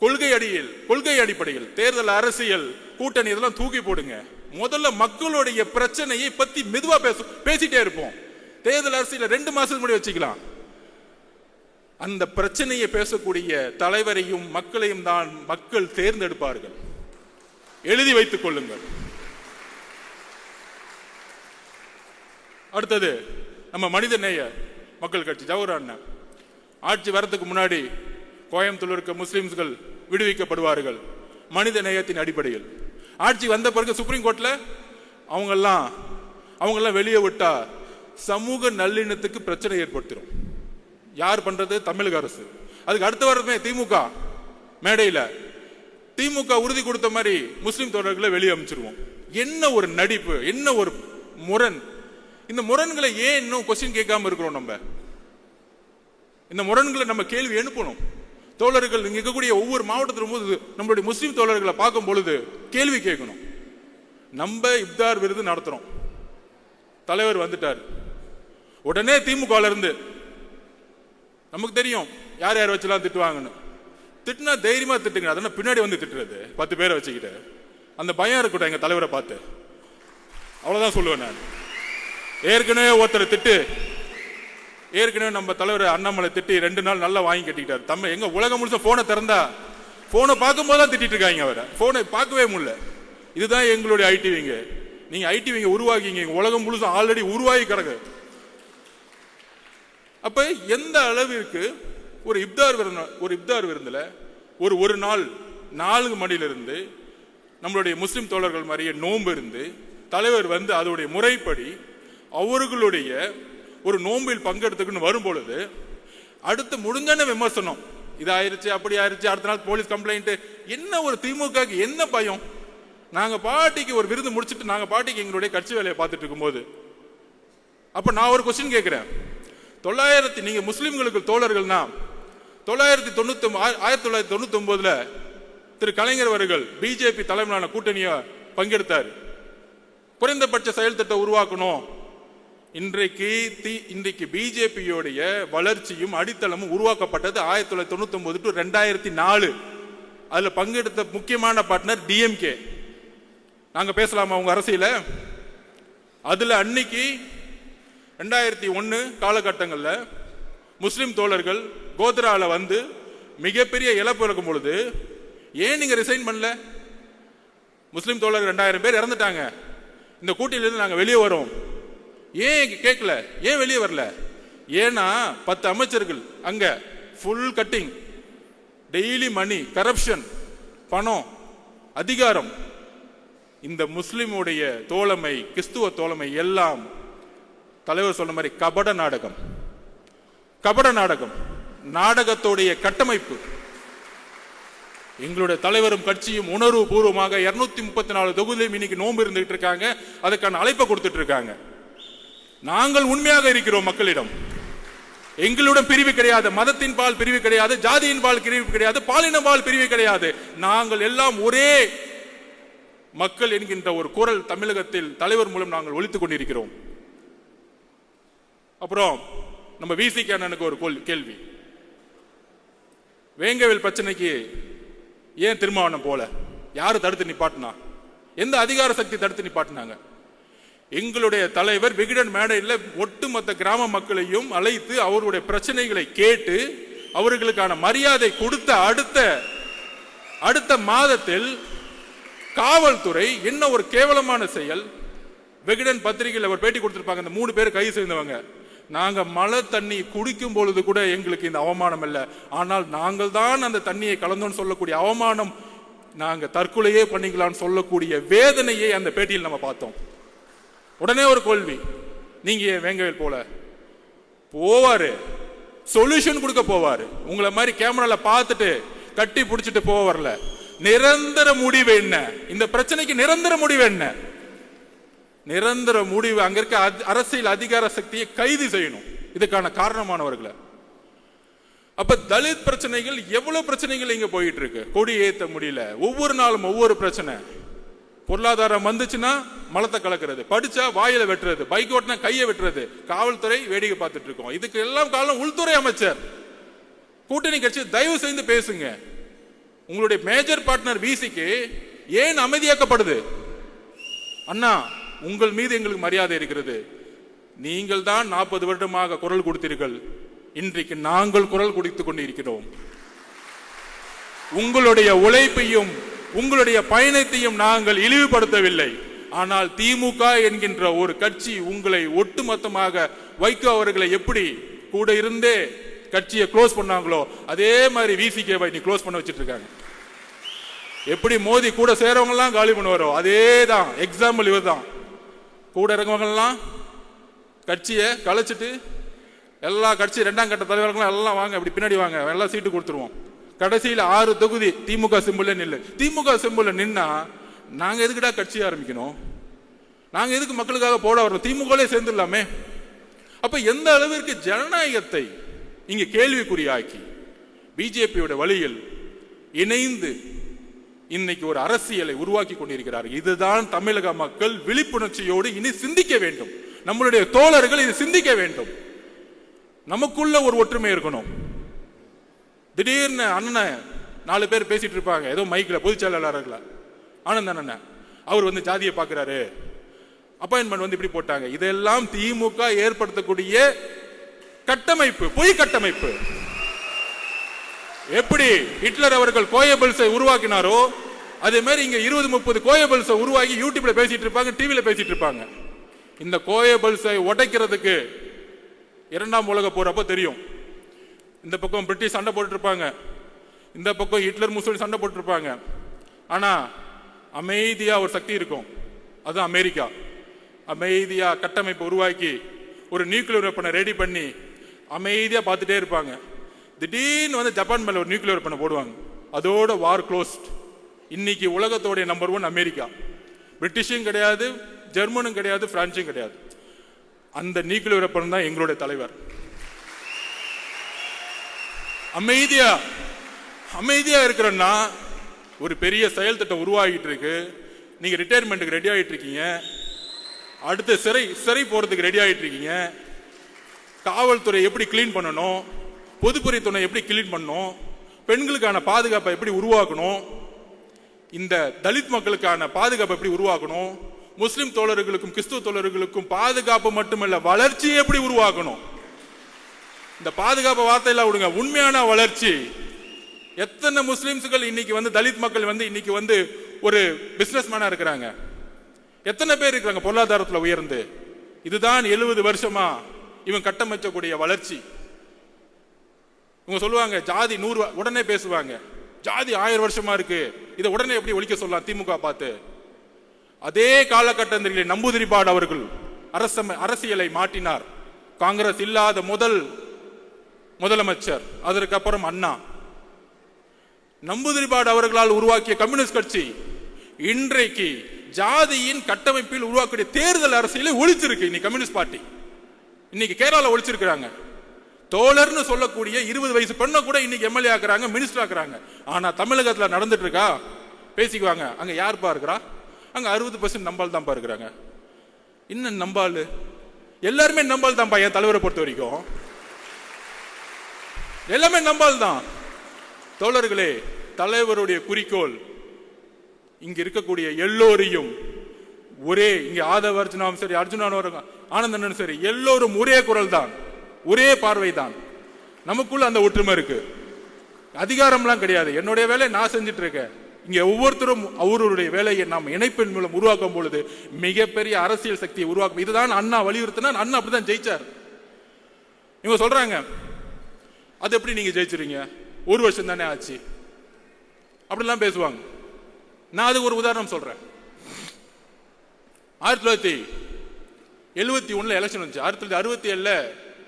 கொள்கை அடிப்படையில் தேர்தல் அரசியல் கூட்டணி இதெல்லாம் தூக்கி போடுங்க. முதல்ல மக்களுடைய பிரச்சனையை பத்தி மெதுவா பேசிட்டே இருப்போம். தேர்தல் அரசியல் 2 மாசத்துக்கு முன்னாடி வச்சுக்கலாம். அந்த பிரச்சனையை பேசக்கூடிய தலைவரையும் மக்களையும் தான் மக்கள் தேர்ந்தெடுப்பார்கள். எழுதி வைத்துக் கொள்ளுங்கள். அடுத்தது நம்ம மனித நேய மக்கள் கட்சி ஜவஹர் அண்ணன் ஆட்சி வரதுக்கு முன்னாடி கோயம்புத்தூர் இருக்க முஸ்லிம்ஸ்கள் விடுவிக்கப்படுவார்கள் மனித நேயத்தின் அடிப்படையில். ஆட்சி வந்த பிறகு சுப்ரீம் கோர்ட்ல அவங்கெல்லாம் வெளியே விட்டா சமூக நல்லிணத்துக்கு பிரச்சனை ஏற்படுத்திடும். யார் பண்றது? தமிழக அரசு. அதுக்கு அடுத்த வாரமே திமுக மேடையில் திமுக உறுதி கொடுத்த மாதிரி முஸ்லிம் தோழர்களை வெளியே அமைச்சிருவோம். என்ன ஒரு நடிப்பு, என்ன ஒரு முரண்! இந்த முரண்களை ஏன் இன்னும் கொஸ்டின் கேட்காம இருக்கிறோம்? நம்ம இந்த முரண்களை நம்ம கேள்வி எழுப்பணும். தோழர்கள் இங்க இருக்கக்கூடிய ஒவ்வொரு மாவட்டத்திலும் போது நம்மளுடைய முஸ்லிம் தோழர்களை பார்க்கும் பொழுது கேள்வி கேட்கணும். நம்ம இப்தார் விருது நடத்துறோம், தலைவர் வந்துட்டார், உடனே திமுக இருந்து நமக்கு தெரியும் யார் யார் வச்சுலாம் திட்டுவாங்கன்னு. திட்டுனா தைரியமா திட்டுங்க, அதனால பின்னாடி வந்து திட்டுறது 10 பேரை வச்சுக்கிட்டு அந்த பயம் இருக்கட்டும் எங்க தலைவரை பார்த்து. அவ்வளவுதான் சொல்லுவேன் நான். ஏற்கனவே ஒருத்தர் திட்டு, ஏற்கனவே நம்ம தலைவர் அண்ணாமலை திட்டி 2 நாள் நல்லா வாங்கி கட்டிக்கிட்டார். தம்ம எங்க உலகம் முழுச போனை திறந்தா போனை பார்க்கும் போதுதான் திட்டிட்டு இருக்காங்க. அவரை போனை பார்க்கவே முடியல. இதுதான் எங்களுடைய ஐடிவிங்க. நீங்க ஐடிவிங்க உருவாக்கிங்க, உலகம் முழுச ஆல்ரெடி உருவாகி கிடக்கு. அப்ப எந்த அளவிற்கு ஒரு இப்தார் விருந்துல ஒரு நாள் 4 மணிலிருந்து நம்மளுடைய முஸ்லிம் தோழர்கள் மாதிரியே நோன்பு இருந்து தலைவர் வந்து அதோடைய முறைப்படி அவர்களுடைய ஒரு நோம்பில் பங்கெடுத்துக்குன்னு வரும் பொழுது அடுத்து முடிஞ்சான விமர்சனம், இது ஆயிருச்சு அப்படி ஆயிருச்சு, அடுத்த நாள் போலீஸ் கம்ப்ளைண்ட். என்ன ஒரு திமுக என்ன பயம்? நாங்க பாட்டிக்கு ஒரு விருது முடிச்சுட்டு நாங்க பாட்டிக்கு எங்களுடைய கட்சி வேலையை பார்த்துட்டு இருக்கும்போது அப்ப நான் ஒரு கொஸ்டின் கேட்கிறேன். நீங்க முஸ்லிம்களுக்கு தோழர்கள்னா 1999 திரு கலைஞர் அவர்கள் பிஜேபி தலைமையிலான கூட்டணியை பங்கெடுத்தார். குறைந்தபட்ச செயல் திட்டம் உருவாக்கணும். இன்றைக்கு பிஜேபியோடைய வளர்ச்சியும் அடித்தளமும் உருவாக்கப்பட்டது 1999 to 2004. அதுல பங்கெடுத்த முக்கியமான பார்ட்னர் டிஎம்கே. நாங்க பேசலாமா உங்க அரசியல? அதுல அன்னைக்கு 2001 காலகட்டங்களில் முஸ்லிம் தோழர்கள் கோத்ரால வந்து மிகப்பெரிய இழப்பு இருக்கும் பொழுது ஏன் நீங்க ரிசைன் பண்ணல? முஸ்லிம் தோழர்கள் 2000 பேர் இறந்துட்டாங்க, இந்த கூட்டணியிலிருந்து நாங்க வெளியே வரோம், ஏன் கேட்கல? ஏன் வெளியே வரல? ஏன்னா 10 அமைச்சர்கள் அங்க ஃபுல் கட்டிங், டெய்லி மணி, கரப்ஷன், பணம், அதிகாரம். இந்த முஸ்லிமுடைய தோழமை, கிறிஸ்துவ தோழமை எல்லாம் தலைவர் சொன்ன மாதிரி கபட நாடகம், நாடகத்தோடைய கட்டமைப்பு. எங்களுடைய தலைவரும் கட்சியும் உணர்வு பூர்வமாக 234 தொகுதியிலும் இன்னைக்கு நோன்பு இருந்துட்டு இருக்காங்க. அதுக்கான அழைப்பை கொடுத்துட்டு இருக்காங்க. நாங்கள் உண்மையாக இருக்கிறோம் மக்களிடம். எங்களுடன் பிரிவு கிடையாது, மதத்தின் பால் பிரிவு கிடையாது, ஜாதியின் பால் பிரிவு கிடையாது, பாலின பால் பிரிவு கிடையாது. நாங்கள் எல்லாம் ஒரே மக்கள் என்கின்ற ஒரு குரல் தமிழகத்தில் தலைவர் மூலம் நாங்கள் ஒலித்துக் கொண்டிருக்கிறோம். அப்புறம் நம்ம விசிகே அண்ணனுக்கு ஒரு கேள்வி. வேங்கவேல் பிரச்சனைக்கு ஏன் திருமாவளவன் போல? யாரு தடுத்து நிப்பாட்டினா? எந்த அதிகார சக்தி தடுத்து நிப்பாட்டினாங்க? எங்களுடைய தலைவர் விகடன் மேடையில் ஒட்டுமொத்த கிராம மக்களையும் அழைத்து அவர்களுடைய பிரச்சனைகளை கேட்டு அவர்களுக்கான மரியாதை கொடுத்த அடுத்த மாதத்தில் காவல்துறை என்ன ஒரு கேவலமான செயல்! விகடன் பத்திரிகையில் அவர் பேட்டி கொடுத்திருப்பாங்க. இந்த 3 பேர் கைது செய்தவங்க, நாங்க மழை தண்ணி குடிக்கும் பொழுது கூட எங்களுக்கு இந்த அவமானம் இல்லை, ஆனால் நாங்கள் தான் அந்த தண்ணியை கலந்தோன்னு சொல்லக்கூடிய அவமானம், நாங்க தற்கொலையே பண்ணிக்கலாம்னு சொல்லக்கூடிய வேதனையை அந்த பேட்டியில் நம்ம பார்த்தோம். உடனே ஒரு கேள்வி, நீங்க வேங்கவேல் போல போவாரு, சொல்யூஷன் கொடுக்க போவாரு, உங்களை மாதிரி கேமரால பார்த்துட்டு கட்டி பிடிச்சிட்டு போக வரல. நிரந்தர முடிவு என்ன? இந்த பிரச்சனைக்கு நிரந்தர முடிவு என்ன? நிரந்தர முடிவு அங்க இருக்க அரசியல் அதிகார சக்தியை கைது செய்யணும், இதுக்கான காரணமானவர்களை. அப்ப தலித் பிரச்சனைகள் எவ்வளவு பிரச்சனைகள் இங்க போயிட்டு இருக்கு. கொடி ஏத்த முடியல, ஒவ்வொரு நாளும் ஒவ்வொரு பிரச்சனை. பொருளாதாரம் வந்துச்சுன்னா மலத்தை கலக்கிறது, படிச்சா வாயில வெட்டுறது, பைக் ஓட்டினா கையை வெட்டுறது, காவல்துறை வேடிக்கை பார்த்துட்டு இருக்கோம். இதுக்கு எல்லாம் காரணம் உள்துறை அமைச்சர். கூட்டணி கட்சி தயவு செய்து பேசுங்க. உங்களுடைய மேஜர் பார்ட்னர் விசிக்கு ஏன் அமைதியாக்கப்படுது? அண்ணா, உங்கள் மீது எங்களுக்கு மரியாதை இருக்கிறது. நீங்கள் தான் 40 வருடமாக குரல் கொடுத்தீர்கள், இன்றைக்கு நாங்கள் குரல் கொடுத்துக் கொண்டிருக்கிறோம். உங்களுடைய உழைப்பையும் உங்களுடைய பயணத்தையும் நாங்கள் இழிவுபடுத்தவில்லை. ஆனால் திமுக என்கின்ற ஒரு கட்சி உங்களை ஒட்டுமொத்தமாக வைகோ அவர்களை எப்படி கூட இருந்தே கட்சியை க்ளோஸ் பண்ணாங்களோ அதே மாதிரி விசிகேவை நீ க்ளோஸ் பண்ண வச்சிட்டு இருக்காங்க. எப்படி மோடி கூட சேரவங்க எல்லாம் காலி பண்ணுவாரோ அதே தான் எக்ஸாம்பிள் இவர் தான். கூட இருக்கவங்க எல்லாம் கட்சியை கலைச்சிட்டு எல்லா கட்சி 2ஆம் கட்ட தலைவர்களும் எல்லாம் வாங்க அப்படி பின்னாடி வாங்க எல்லாம் சீட்டு கொடுத்துருவோம். கடைசியில் 6 தொகுதி திமுக சிம்பிள் நில்லு. திமுக சிம்பிள் நின்னா நாங்க எதுக்குடா கட்சி ஆரம்பிக்கணும்? நாங்க எதுக்கு மக்களுக்காக போட வரோம்? திமுகலே சேர்ந்துடலாமே. அப்ப எந்த அளவிற்கு ஜனநாயகத்தை இங்க கேள்விக்குறியாக்கி பிஜேபியோட வழியில் இணைந்து இன்னைக்கு ஒரு அரசியலை உருவாக்கி கொண்டிருக்கிறார்கள். இதுதான் தமிழக மக்கள் விழிப்புணர்ச்சியோடு இனி சிந்திக்க வேண்டும். நம்மளுடைய தோழர்கள் இது சிந்திக்க வேண்டும். நமக்குள்ள ஒரு ஒற்றுமை இருக்கணும். திடீர்னு அண்ணன் 4 பேர் பேசிட்டு இருப்பாங்க ஏதோ மைக்கில் பொதுச் செயலாளர்கள ஆனந்த் அண்ணன் அவர் வந்து ஜாதியை பார்க்கிறாரு, அப்பாயின்மெண்ட் வந்து இப்படி போட்டாங்க. இதெல்லாம் திமுக ஏற்படுத்தக்கூடிய கட்டமைப்பு, பொய் கட்டமைப்பு. எப்படி ஹிட்லர் அவர்கள் கோயபிள்ஸை உருவாக்கினாரோ அதே மாதிரி இங்க 20-30 கோயபிள்ஸை உருவாக்கி யூடியூப்ல பேசிட்டு இருப்பாங்க, டிவில பேசிட்டு இருப்பாங்க. இந்த கோயபிள்ஸை உடைக்கிறதுக்கு 2ஆம் உலக போர் அப்ப தெரியும். இந்த பக்கம் பிரிட்டிஷ் சண்டை போட்டு இருப்பாங்க, இந்த பக்கம் ஹிட்லர் முசோலினி சண்டை போட்டு இருப்பாங்க. ஆனா அமைதியா ஒரு சக்தி இருக்கும், அதுதான் அமெரிக்கா. அமைதியா கட்டமைப்பு உருவாக்கி ஒரு நியூக்ளியர் வெப்பனை ரெடி பண்ணி அமைதியா பார்த்துட்டே இருப்பாங்க. திடீர்னு வந்து ஜப்பான் மேல ஒரு நியூக்ளியர் வெப்பனை போடுவாங்க, அதோட வார் க்ளோஸ்ட். இன்னைக்கு உலகத்தோடைய நம்பர் 1 அமெரிக்கா. பிரிட்டிஷும் கிடையாது, ஜெர்மனும் கிடையாது, பிரான்சும் கிடையாது. அந்த நியூக்ளியர் வெப்பன் தான் எங்களுடைய தலைவர். அமைதியா இருக்கிறன்னா ஒரு பெரிய செயல் திட்டம் உருவாகிட்டு இருக்கு. நீங்க ரிட்டையர்மெண்ட்டுக்கு ரெடி ஆகிட்டு இருக்கீங்க, அடுத்து சிறை போறதுக்கு ரெடி ஆகிட்டு இருக்கீங்க. காவல்துறை எப்படி கிளீன் பண்ணணும், பொதுப்பணித்துறை எப்படி கிளீன் பண்ணணும், பெண்களுக்கான பாதுகாப்பை எப்படி உருவாக்கணும், இந்த தலித் மக்களுக்கான பாதுகாப்பை எப்படி உருவாக்கணும், முஸ்லிம் தோழர்களுக்கும் கிறிஸ்துவ தோழர்களுக்கும் பாதுகாப்பு மட்டுமல்ல வளர்ச்சியை எப்படி உருவாக்கணும். இந்த பாதுகாப்பு வார்த்தையெல்லாம் விடுங்க, உண்மையான வளர்ச்சி. எத்தனை முஸ்லிம்ஸ்கள் இன்னைக்கு வந்து தலித் மக்கள் வந்து இன்னைக்கு வந்து ஒரு பிசினஸ் மேனா இருக்கிறாங்க, எத்தனை பேர் இருக்கிறாங்க பொருளாதாரத்தில் உயர்ந்து. இதுதான் 70 வருஷமா இவன் கட்டமைச்சக்கூடிய வளர்ச்சி. இவங்க சொல்லுவாங்க ஜாதி 100 உடனே பேசுவாங்க, ஜாதி 1000 வருஷமா இருக்கு, இதை உடனே எப்படி ஒழிக்க சொல்லலாம் திமுக பார்த்து. அதே காலகட்டத்தில் நம்பூதிரிபாடு அவர்கள் அரசியலை மாற்றினார். காங்கிரஸ் இல்லாத முதலமைச்சர், அதற்கு அப்புறம் அண்ணா. நம்பூதிரிபாடு அவர்களால் உருவாக்கிய கம்யூனிஸ்ட் கட்சி இன்றைக்கு ஜாதியின் கட்டமைப்பில் உருவாக்கிய தேர்தல் அரசியலை ஒழிச்சிருக்கு. இன்னைக்கு கம்யூனிஸ்ட் பார்ட்டி இன்னைக்கு கேரளால ஒழிச்சிருக்கிறாங்க. தோழர்னு சொல்லக்கூடிய 20 வயசு பெண்ணை கூட இன்னைக்கு எம்எல்ஏ ஆக்குறாங்க, மினிஸ்டர் ஆக்குறாங்க. ஆனா தமிழகத்தில் நடந்துட்டு இருக்கா? பேசிக்குவாங்க, அங்க யாருப்பா இருக்கிறா? அங்க 60% நம்பால் தான்ப்பா இருக்கிறாங்க. இன்னும் நம்பால் எல்லாருமே நம்பால் தான்ப்பா. என் தலைவரை பொறுத்த வரைக்கும் எல்லாமே நம்பால் தான். தோழர்களே, தலைவருடைய குறிக்கோள் இங்க இருக்கக்கூடிய எல்லோரையும் ஒரே, இங்க ஆதவ அர்ஜுனாவும் சரி, அர்ஜுனாவும் ஆனந்தனும் சரி, எல்லோரும் ஒரே குரல் தான், ஒரே பார்வை தான். நமக்குள்ள அந்த ஒற்றுமை இருக்கு. அதிகாரம்லாம் கிடையாது. என்னுடைய வேலையை நான் செஞ்சுட்டு இருக்கேன். இங்க ஒவ்வொருத்தரும் அவருடைய வேலையை நாம் இணைப்பின் மூலம் உருவாக்கும் பொழுது மிகப்பெரிய அரசியல் சக்தியை உருவாக்கும். இதுதான் அண்ணா வலியுறுத்தினார். அண்ணா அப்படிதான் ஜெயிச்சார். இவங்க சொல்றாங்க அது எப்படி நீங்க ஜெயிச்சிருங்க, 1 வருஷம் தானே ஆச்சு, அப்படிலாம் பேசுவாங்க. நான் அதுக்கு ஒரு உதாரணம் சொல்றேன். 1971 எலெக்ஷன் வந்துச்சு. 1967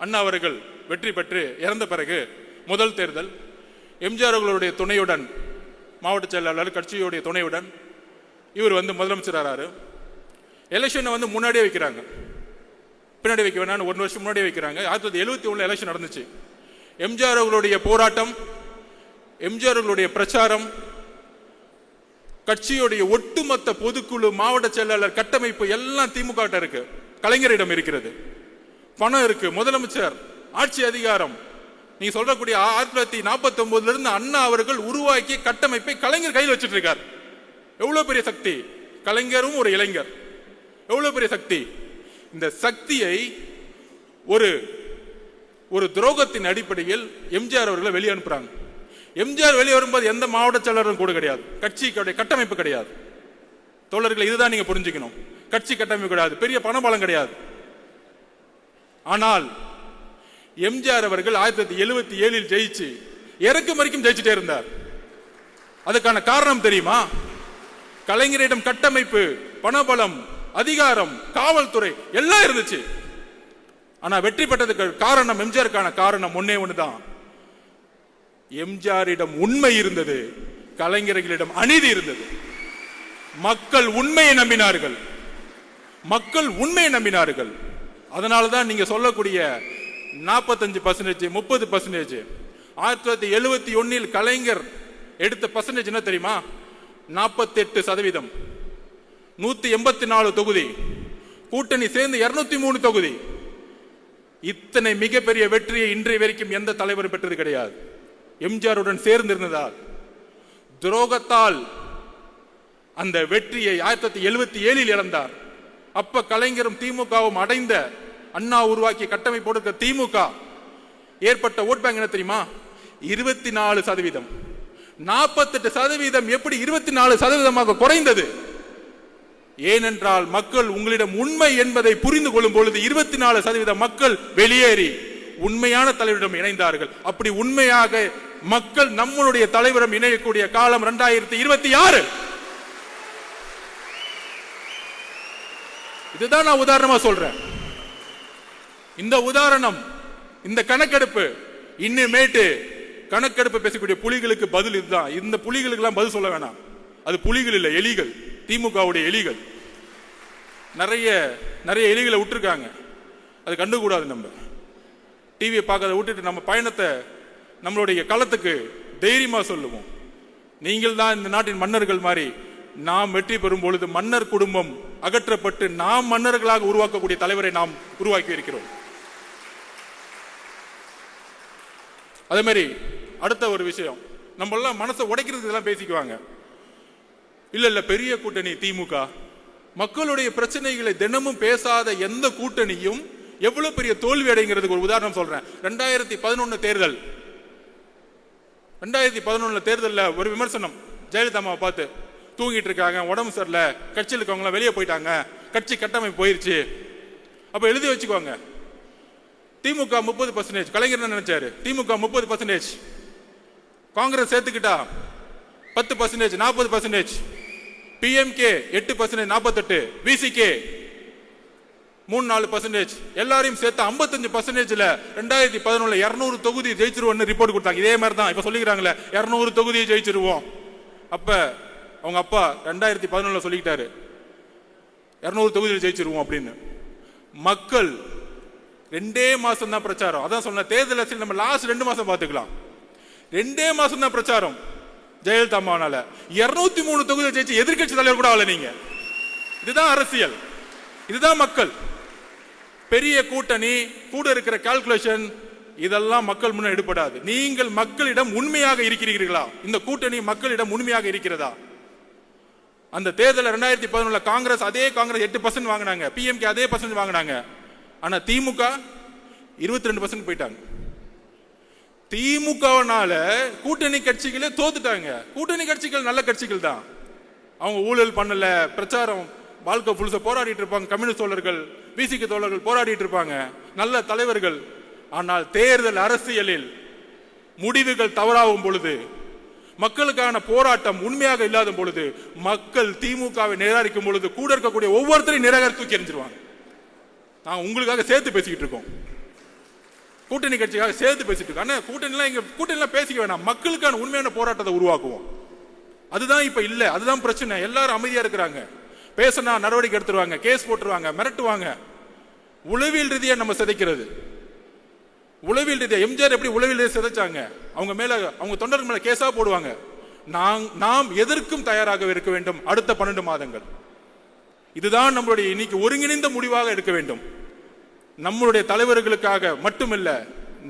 அண்ணா அவர்கள் வெற்றி பெற்று இறந்த பிறகு முதல் தேர்தல் எம்ஜிஆர் அவர்களுடைய துணையுடன், மாவட்ட செயலாளர் கட்சியுடைய துணையுடன் இவர் வந்து முதலமைச்சர் ஆறாரு. எலெக்ஷனை வந்து முன்னாடியே வைக்கிறாங்க, பின்னாடி வைக்க வேணாம், 1 வருஷம் முன்னாடியே வைக்கிறாங்க. 1971 எலெக்ஷன் நடந்துச்சு. எம்ஜிஆர் அவர்களுடைய போராட்டம், எம்ஜிஆர் அவர்களுடைய பிரச்சாரம், கட்சியுடைய ஒட்டுமொத்த பொதுக்குழு, மாவட்ட செயலாளர் கட்டமைப்பு எல்லாம் திமுக இருக்கு, கலைஞரிடம் இருக்கிறது, பணம் இருக்கு, முதலமைச்சர், ஆட்சி அதிகாரம். நீங்க சொல்றக்கூடிய 1949 இருந்து அண்ணா அவர்கள் உருவாக்கிய கட்டமைப்பை கலைஞர் கையில் வச்சிட்டு இருக்கார். எவ்வளவு பெரிய சக்தி! கலைஞரும் ஒரு இளைஞர், எவ்வளவு பெரிய சக்தி! இந்த சக்தியை ஒரு துரோகத்தின் அடிப்படையில் எம்ஜிஆர் அவர்களை வெளியே அனுப்புறாங்க. எம்ஜிஆர் வெளியே வரும்போது எந்த மாவட்ட செயலரும் கூட கிடையாது, கட்சி கட்டமைப்பு கிடையாது. தோழர்கள், இதுதான் நீங்க புரிஞ்சுக்கணும். கட்சி கட்டமைப்பு கிடையாது, பெரிய பணபலம் கிடையாது. ஆனால் எம்ஜிஆர் அவர்கள் 1977 ஜெயிச்சு இறக்கும் வரைக்கும் ஜெயிச்சுட்டே இருந்தார். அதுக்கான காரணம் தெரியுமா? கலைஞரிடம் கட்டமைப்பு, பணபலம், அதிகாரம், காவல்துறை எல்லாம் இருந்துச்சு. ஆனா வெற்றி பெற்றதுக்கு காரணம், எம்ஜிஆருக்கான காரணம் ஒன்னே ஒண்ணுதான். எம்ஜிஆரிடம் உண்மை இருந்தது, கலைஞர்களிடம் அநீதி இருந்தது. மக்கள் உண்மையை நம்பினார்கள், மக்கள் உண்மையை நம்பினார்கள். அதனாலதான் நீங்க சொல்லக்கூடிய 45%, 30%. 1971 கலைஞர் எடுத்த பர்சன்டேஜ் என்ன தெரியுமா? 48%. 184 தொகுதி, கூட்டணி சேர்ந்து 203 தொகுதி. இத்தனை மிகப்பெரிய வெற்றியை இன்றைய வரைக்கும் எந்த தலைவரும் பெற்றது கிடையாது. எம்ஜிஆருடன் சேர்ந்திருந்ததால், துரோகத்தால் அந்த வெற்றியை 1977 இழந்தார். அப்ப கலைஞரும் திமுகவும் அடைந்த, அண்ணா உருவாக்கிய கட்டமைப்போடு திமுக ஏற்பட்ட ஓட் பேங்க் என்ன தெரியுமா? 24%. 48% எப்படி 24% குறைந்தது? ஏனென்றால் மக்கள் உங்களிடம் உண்மை என்பதை புரிந்து கொள்ளும் பொழுது 24% மக்கள் வெளியேறி உண்மையான தலைவரிடம் இணைந்தார்கள். அப்படி உண்மையாக மக்கள் நம்மளுடைய தலைவரிடம் இணையக்கூடிய காலம் 2026. இதுதான் நான் உதாரணமா சொல்றேன். இந்த உதாரணம், இந்த கணக்கெடுப்பு, இன்னுமேட்டு கணக்கெடுப்பு பேசக்கூடிய புலிகளுக்கு பதில் இதுதான். இந்த புலிகளுக்கு எல்லாம் பதில் சொல்ல வேணாம். அது புலிகள் இல்ல, எலிகள், திமுகவுடைய எலிகள். நிறைய எலிகளை விட்டுருக்காங்க, அது கண்டுக்கூடாது. நம்ம டிவியை பார்க்கறத விட்டுட்டு நம்ம பயணத்தை நம்மளுடைய களத்துக்கு தைரியமா சொல்லுவோம். நீங்கள் தான் இந்த நாட்டின் மன்னர்கள் மாதிரி. நாம் வெற்றி பெறும் பொழுது மன்னர் குடும்பம் அகற்றப்பட்டு நாம் மன்னர்களாக உருவாக்கக்கூடிய தலைவரை நாம் உருவாக்கி இருக்கிறோம். அதே மாதிரி அடுத்த ஒரு விஷயம், நம்ம எல்லாம் மனசை உடைக்கிறதுக்கு இதெல்லாம் பேசிக்குவாங்க. இல்ல பெரிய கூட்டணி திமுக, மக்களுடைய பிரச்சனைகளை தினமும் பேசாத எந்த கூட்டணியும் எவ்வளவு பெரிய தோல்வி அடைங்கிறதுக்கு ஒரு உதாரணம் சொல்றேன். 2011 தேர்தல், 2011 தேர்தலில் ஒரு விமர்சனம், ஜெயலலிதா அம்மாவை பார்த்து, தூங்கிட்டு இருக்காங்க, உடம்பு சரியில்லை, கட்சியில் இருக்கவங்க வெளியே போயிட்டாங்க, கட்சி கட்டமைப்பு போயிருச்சு. அப்ப எழுதி வச்சுக்கோங்க, திமுக 30%, கலைஞர் என்ன நினைச்சாரு? திமுக 30%, காங்கிரஸ் சேர்த்துக்கிட்டா 10%, 40%, பிஎம்கே 8%, 48, விசிகே 3-4%, எல்லாரையும் சேர்த்து 55%. 2011 200 தொகுதி ஜெயிச்சிருவோம் ரிப்போர்ட் கொடுத்தாங்க. இதே மாதிரி தான் இப்ப சொல்லிக்கிறாங்களே, 200 தொகுதியை ஜெயிச்சிருவோம். அப்ப அவங்க அப்பா 2011 சொல்லிக்கிட்டாரு 200 தொகுதியில் ஜெயிச்சிருவோம் அப்படின்னு. மக்கள் 2 மாசம் தான் பிரச்சாரம். அதான் சொன்ன, தேர்தல் அரசியல் நம்ம லாஸ்ட் 2 மாசம் பார்த்துக்கலாம். 2 மாசம் தான் பிரச்சாரம். ஜெயலலிதா அம்மாவால 203 தொகுதியில் ஜெயிச்சு எதிர்கட்சி தலைவர் கூட ஆகல. நீங்க இதுதான் அரசியல், இதுதான் மக்கள். பெரிய கூட்டணி கூட இருக்கிற கால்குலேஷன் இதெல்லாம் மக்கள் முன்ன எடுபடாது. நீங்கள் மக்களிடம் உண்மையாக இருக்கிறீர்களா? இந்த கூட்டணி மக்களிடம் உண்மையாக இருக்கிறதா? அந்த தேர்தல் 2011 காங்கிரஸ், அதே காங்கிரஸ் 8% வாங்கினாங்க, பிஎம்கே அதே % வாங்கினாங்க. ஆனா திமுக 22% போயிட்டாங்க. திமுகனால கூட்டணி கட்சிகளே தோத்துட்டாங்க. கூட்டணி கட்சிகள் நல்ல கட்சிகள் தான், அவங்க ஊழல் பண்ணல, பிரச்சாரம் வாழ்க்கை புதுசா போராடிட்டு இருப்பாங்க. கம்யூனிஸ்ட் தோழர்கள், பிசிகே தோழர்கள் போராடிட்டு இருப்பாங்க, நல்ல தலைவர்கள். ஆனால் தேர்தல் அரசியலில் முடிவுகள் தவறாகும் பொழுது, மக்களுக்கான போராட்டம் உண்மையாக இல்லாத பொழுது, மக்கள் திமுகவை நிராகரிக்கும் பொழுது கூட இருக்கக்கூடிய ஒவ்வொருத்தரையும் நிராகரித்து தூக்கி எறிஞ்சிருவாங்க. நான் உங்களுக்காக சேர்த்து பேசிக்கிட்டு இருக்கோம், கூட்டணி கட்சிக்காக சேர்த்து பேசிட்டு இருக்கோம். கூட்டணிலாம் பேசிக்க வேணாம், மக்களுக்கான உண்மையான போராட்டத்தை உருவாக்குவோம். அதுதான் இப்ப இல்ல, அதுதான் பிரச்சனை. எல்லாரும் அமைதியா இருக்கிறாங்க, பேசினா நடவடிக்கை எடுத்துருவாங்க, கேஸ் போட்டுருவாங்க, மிரட்டுவாங்க. உளவியல் ரீதியா நம்ம சிதைக்கிறது. உளவியல் ரீதியா எம்ஜிஆர் எப்படி உளவியல் ரீதியா சிதைச்சாங்க? அவங்க மேல, அவங்க தொண்டர்கள் மேல கேஸா போடுவாங்க. நாம் எதற்கும் தயாராக இருக்க வேண்டும் அடுத்த 12 மாதங்கள். இதுதான் நம்மளுடைய இன்னைக்கு ஒருங்கிணைந்த முடிவாக இருக்க வேண்டும். நம்மளுடைய தலைவர்களுக்காக மட்டுமல்ல,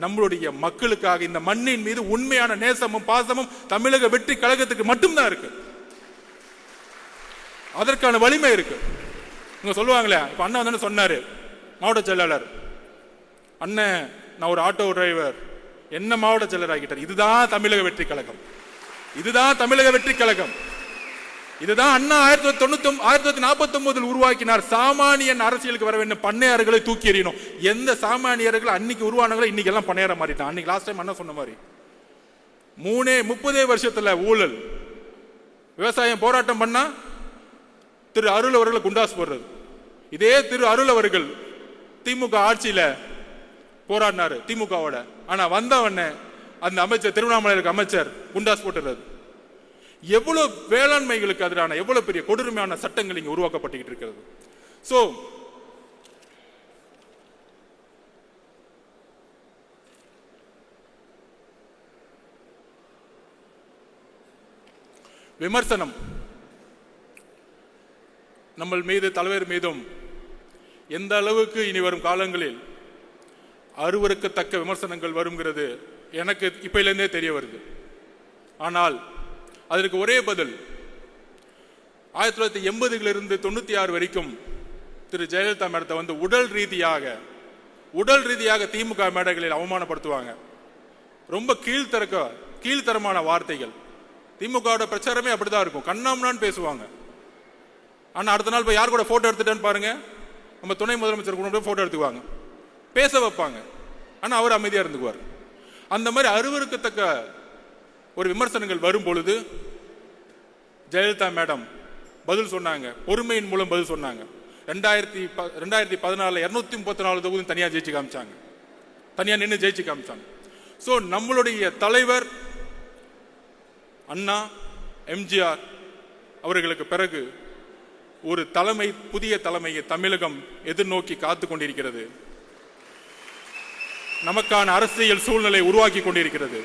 நம்மளுடைய மக்களுக்காக. இந்த மண்ணின் மீது உண்மையான நேசமும் பாசமும் தமிழக வெற்றி கழகத்துக்கு மட்டும்தான் இருக்கு. அதற்கான வலிமை இருக்கு. இங்க சொல்லுவாங்களே, இப்ப அண்ணா வந்து சொன்னாரு, மாவட்ட செயலாளர் அண்ணன், நான் ஒரு ஆட்டோ டிரைவர், என்ன மாவட்ட செயலர் ஆகிட்டார். இதுதான் தமிழக வெற்றி கழகம், இதுதான் தமிழக வெற்றி கழகம். இதுதான் அண்ணா 1949 உருவாக்கினார். சாமானியன் அரசியலுக்கு வர வேண்டும், பண்ணையார்களை தூக்கி எறியணும். எந்த சாமானியர்கள் அன்னைக்கு உருவானவங்களை இன்னைக்கு எல்லாம் பண்ணையார மாறிட்டான். அன்னைக்கு லாஸ்ட் டைம் அண்ணா சொன்ன மாதிரி 30 வருஷத்துல ஊழல். விவசாயம் போராட்டம் பண்ணா திரு அருள் அவர்களை குண்டாஸ் போடுறது. இதே திரு அருள் அவர்கள் திமுக ஆட்சியில போராடினாரு திமுகவோட. ஆனா வந்தவன அந்த அமைச்சர், திருவண்ணாமலைக்கு அமைச்சர் குண்டாஸ் போட்டுறது. எவ்வளவு வேளாண்மைகளுக்கு எதிரான எவ்வளவு பெரிய கொடூரமான சட்டங்கள் இங்க உருவாக்கப்பட்டு இருக்கிறது. சோ விமர்சனம் நம்ம மீது, தலைவர் மீதும் எந்த அளவுக்கு இனி வரும் காலங்களில் அருவருக்கத்தக்க விமர்சனங்கள் வருங்கிறது எனக்கு இப்பையிலிருந்தே தெரிய வருது. ஆனால் அதற்கு ஒரே பதில், 1980 96 வரைக்கும் திரு ஜெயலலிதா மேடத்தை வந்து உடல் ரீதியாக திமுக மேடைகளில் அவமானப்படுத்துவாங்க. ரொம்ப கீழ்த்தரமான வார்த்தைகள். திமுக பிரச்சாரமே அப்படிதான் இருக்கும். கண்ணாமண்ணான்னு பேசுவாங்க. ஆனா அடுத்த நாள் போய் யார் கூட போட்டோ எடுத்துட்டேன்னு பாருங்க, நம்ம துணை முதலமைச்சர் கூட போய் போட்டோ எடுத்துக்குவாங்க, பேச வைப்பாங்க. ஆனா அவர் அமைதியா இருந்துக்குவார். அந்த மாதிரி அருவருக்கத்தக்க ஒரு விமர்சனங்கள் வரும் பொழுது ஜெயலலிதா மேடம் பதில் சொன்னாங்க, பொறுமையின் மூலம் பதில் சொன்னாங்க. 2014 234 தொகுதி தனியா ஜெயிச்சு காமிச்சாங்க, தனியா நின்று ஜெயிச்சு காமிச்சாங்க. சோ நம்மளுடைய தலைவர் அண்ணா எம்ஜிஆர் அவர்களுக்கு பிறகு ஒரு புதிய தலைமையை தமிழகம் எதிர்நோக்கி காத்து கொண்டிருக்கிறது. நமக்கான அரசியல் சூழ்நிலை உருவாக்கி கொண்டிருக்கிறது.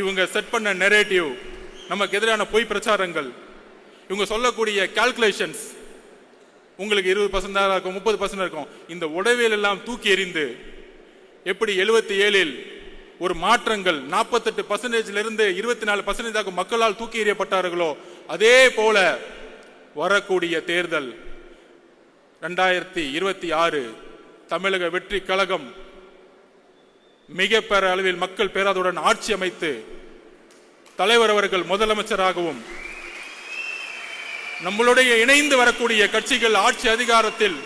இவங்க செட் பண்ண நெரேட்டிவ், நமக்கு எதிரான பொய் பிரச்சாரங்கள், இவங்க சொல்லக்கூடிய கால்குலேஷன்ஸ், உங்களுக்கு 20% இருக்கும், 30% இருக்கும். இந்த உடவியல் எல்லாம் தூக்கி எறிந்து எப்படி 77 ஒரு மாற்றங்கள் 48% 24% மக்களால் தூக்கி எறியப்பட்டார்களோ, அதே போல வரக்கூடிய தேர்தல் 2026 தமிழக வெற்றி கழகம் மிக பெற அளவில் மக்கள் பேராதுடன் ஆட்சி அமைத்து தலைவர் அவர்கள் முதலமைச்சராகவும் நம்மளுடைய இணைந்து வரக்கூடிய கட்சிகள் ஆட்சி அதிகாரத்தில்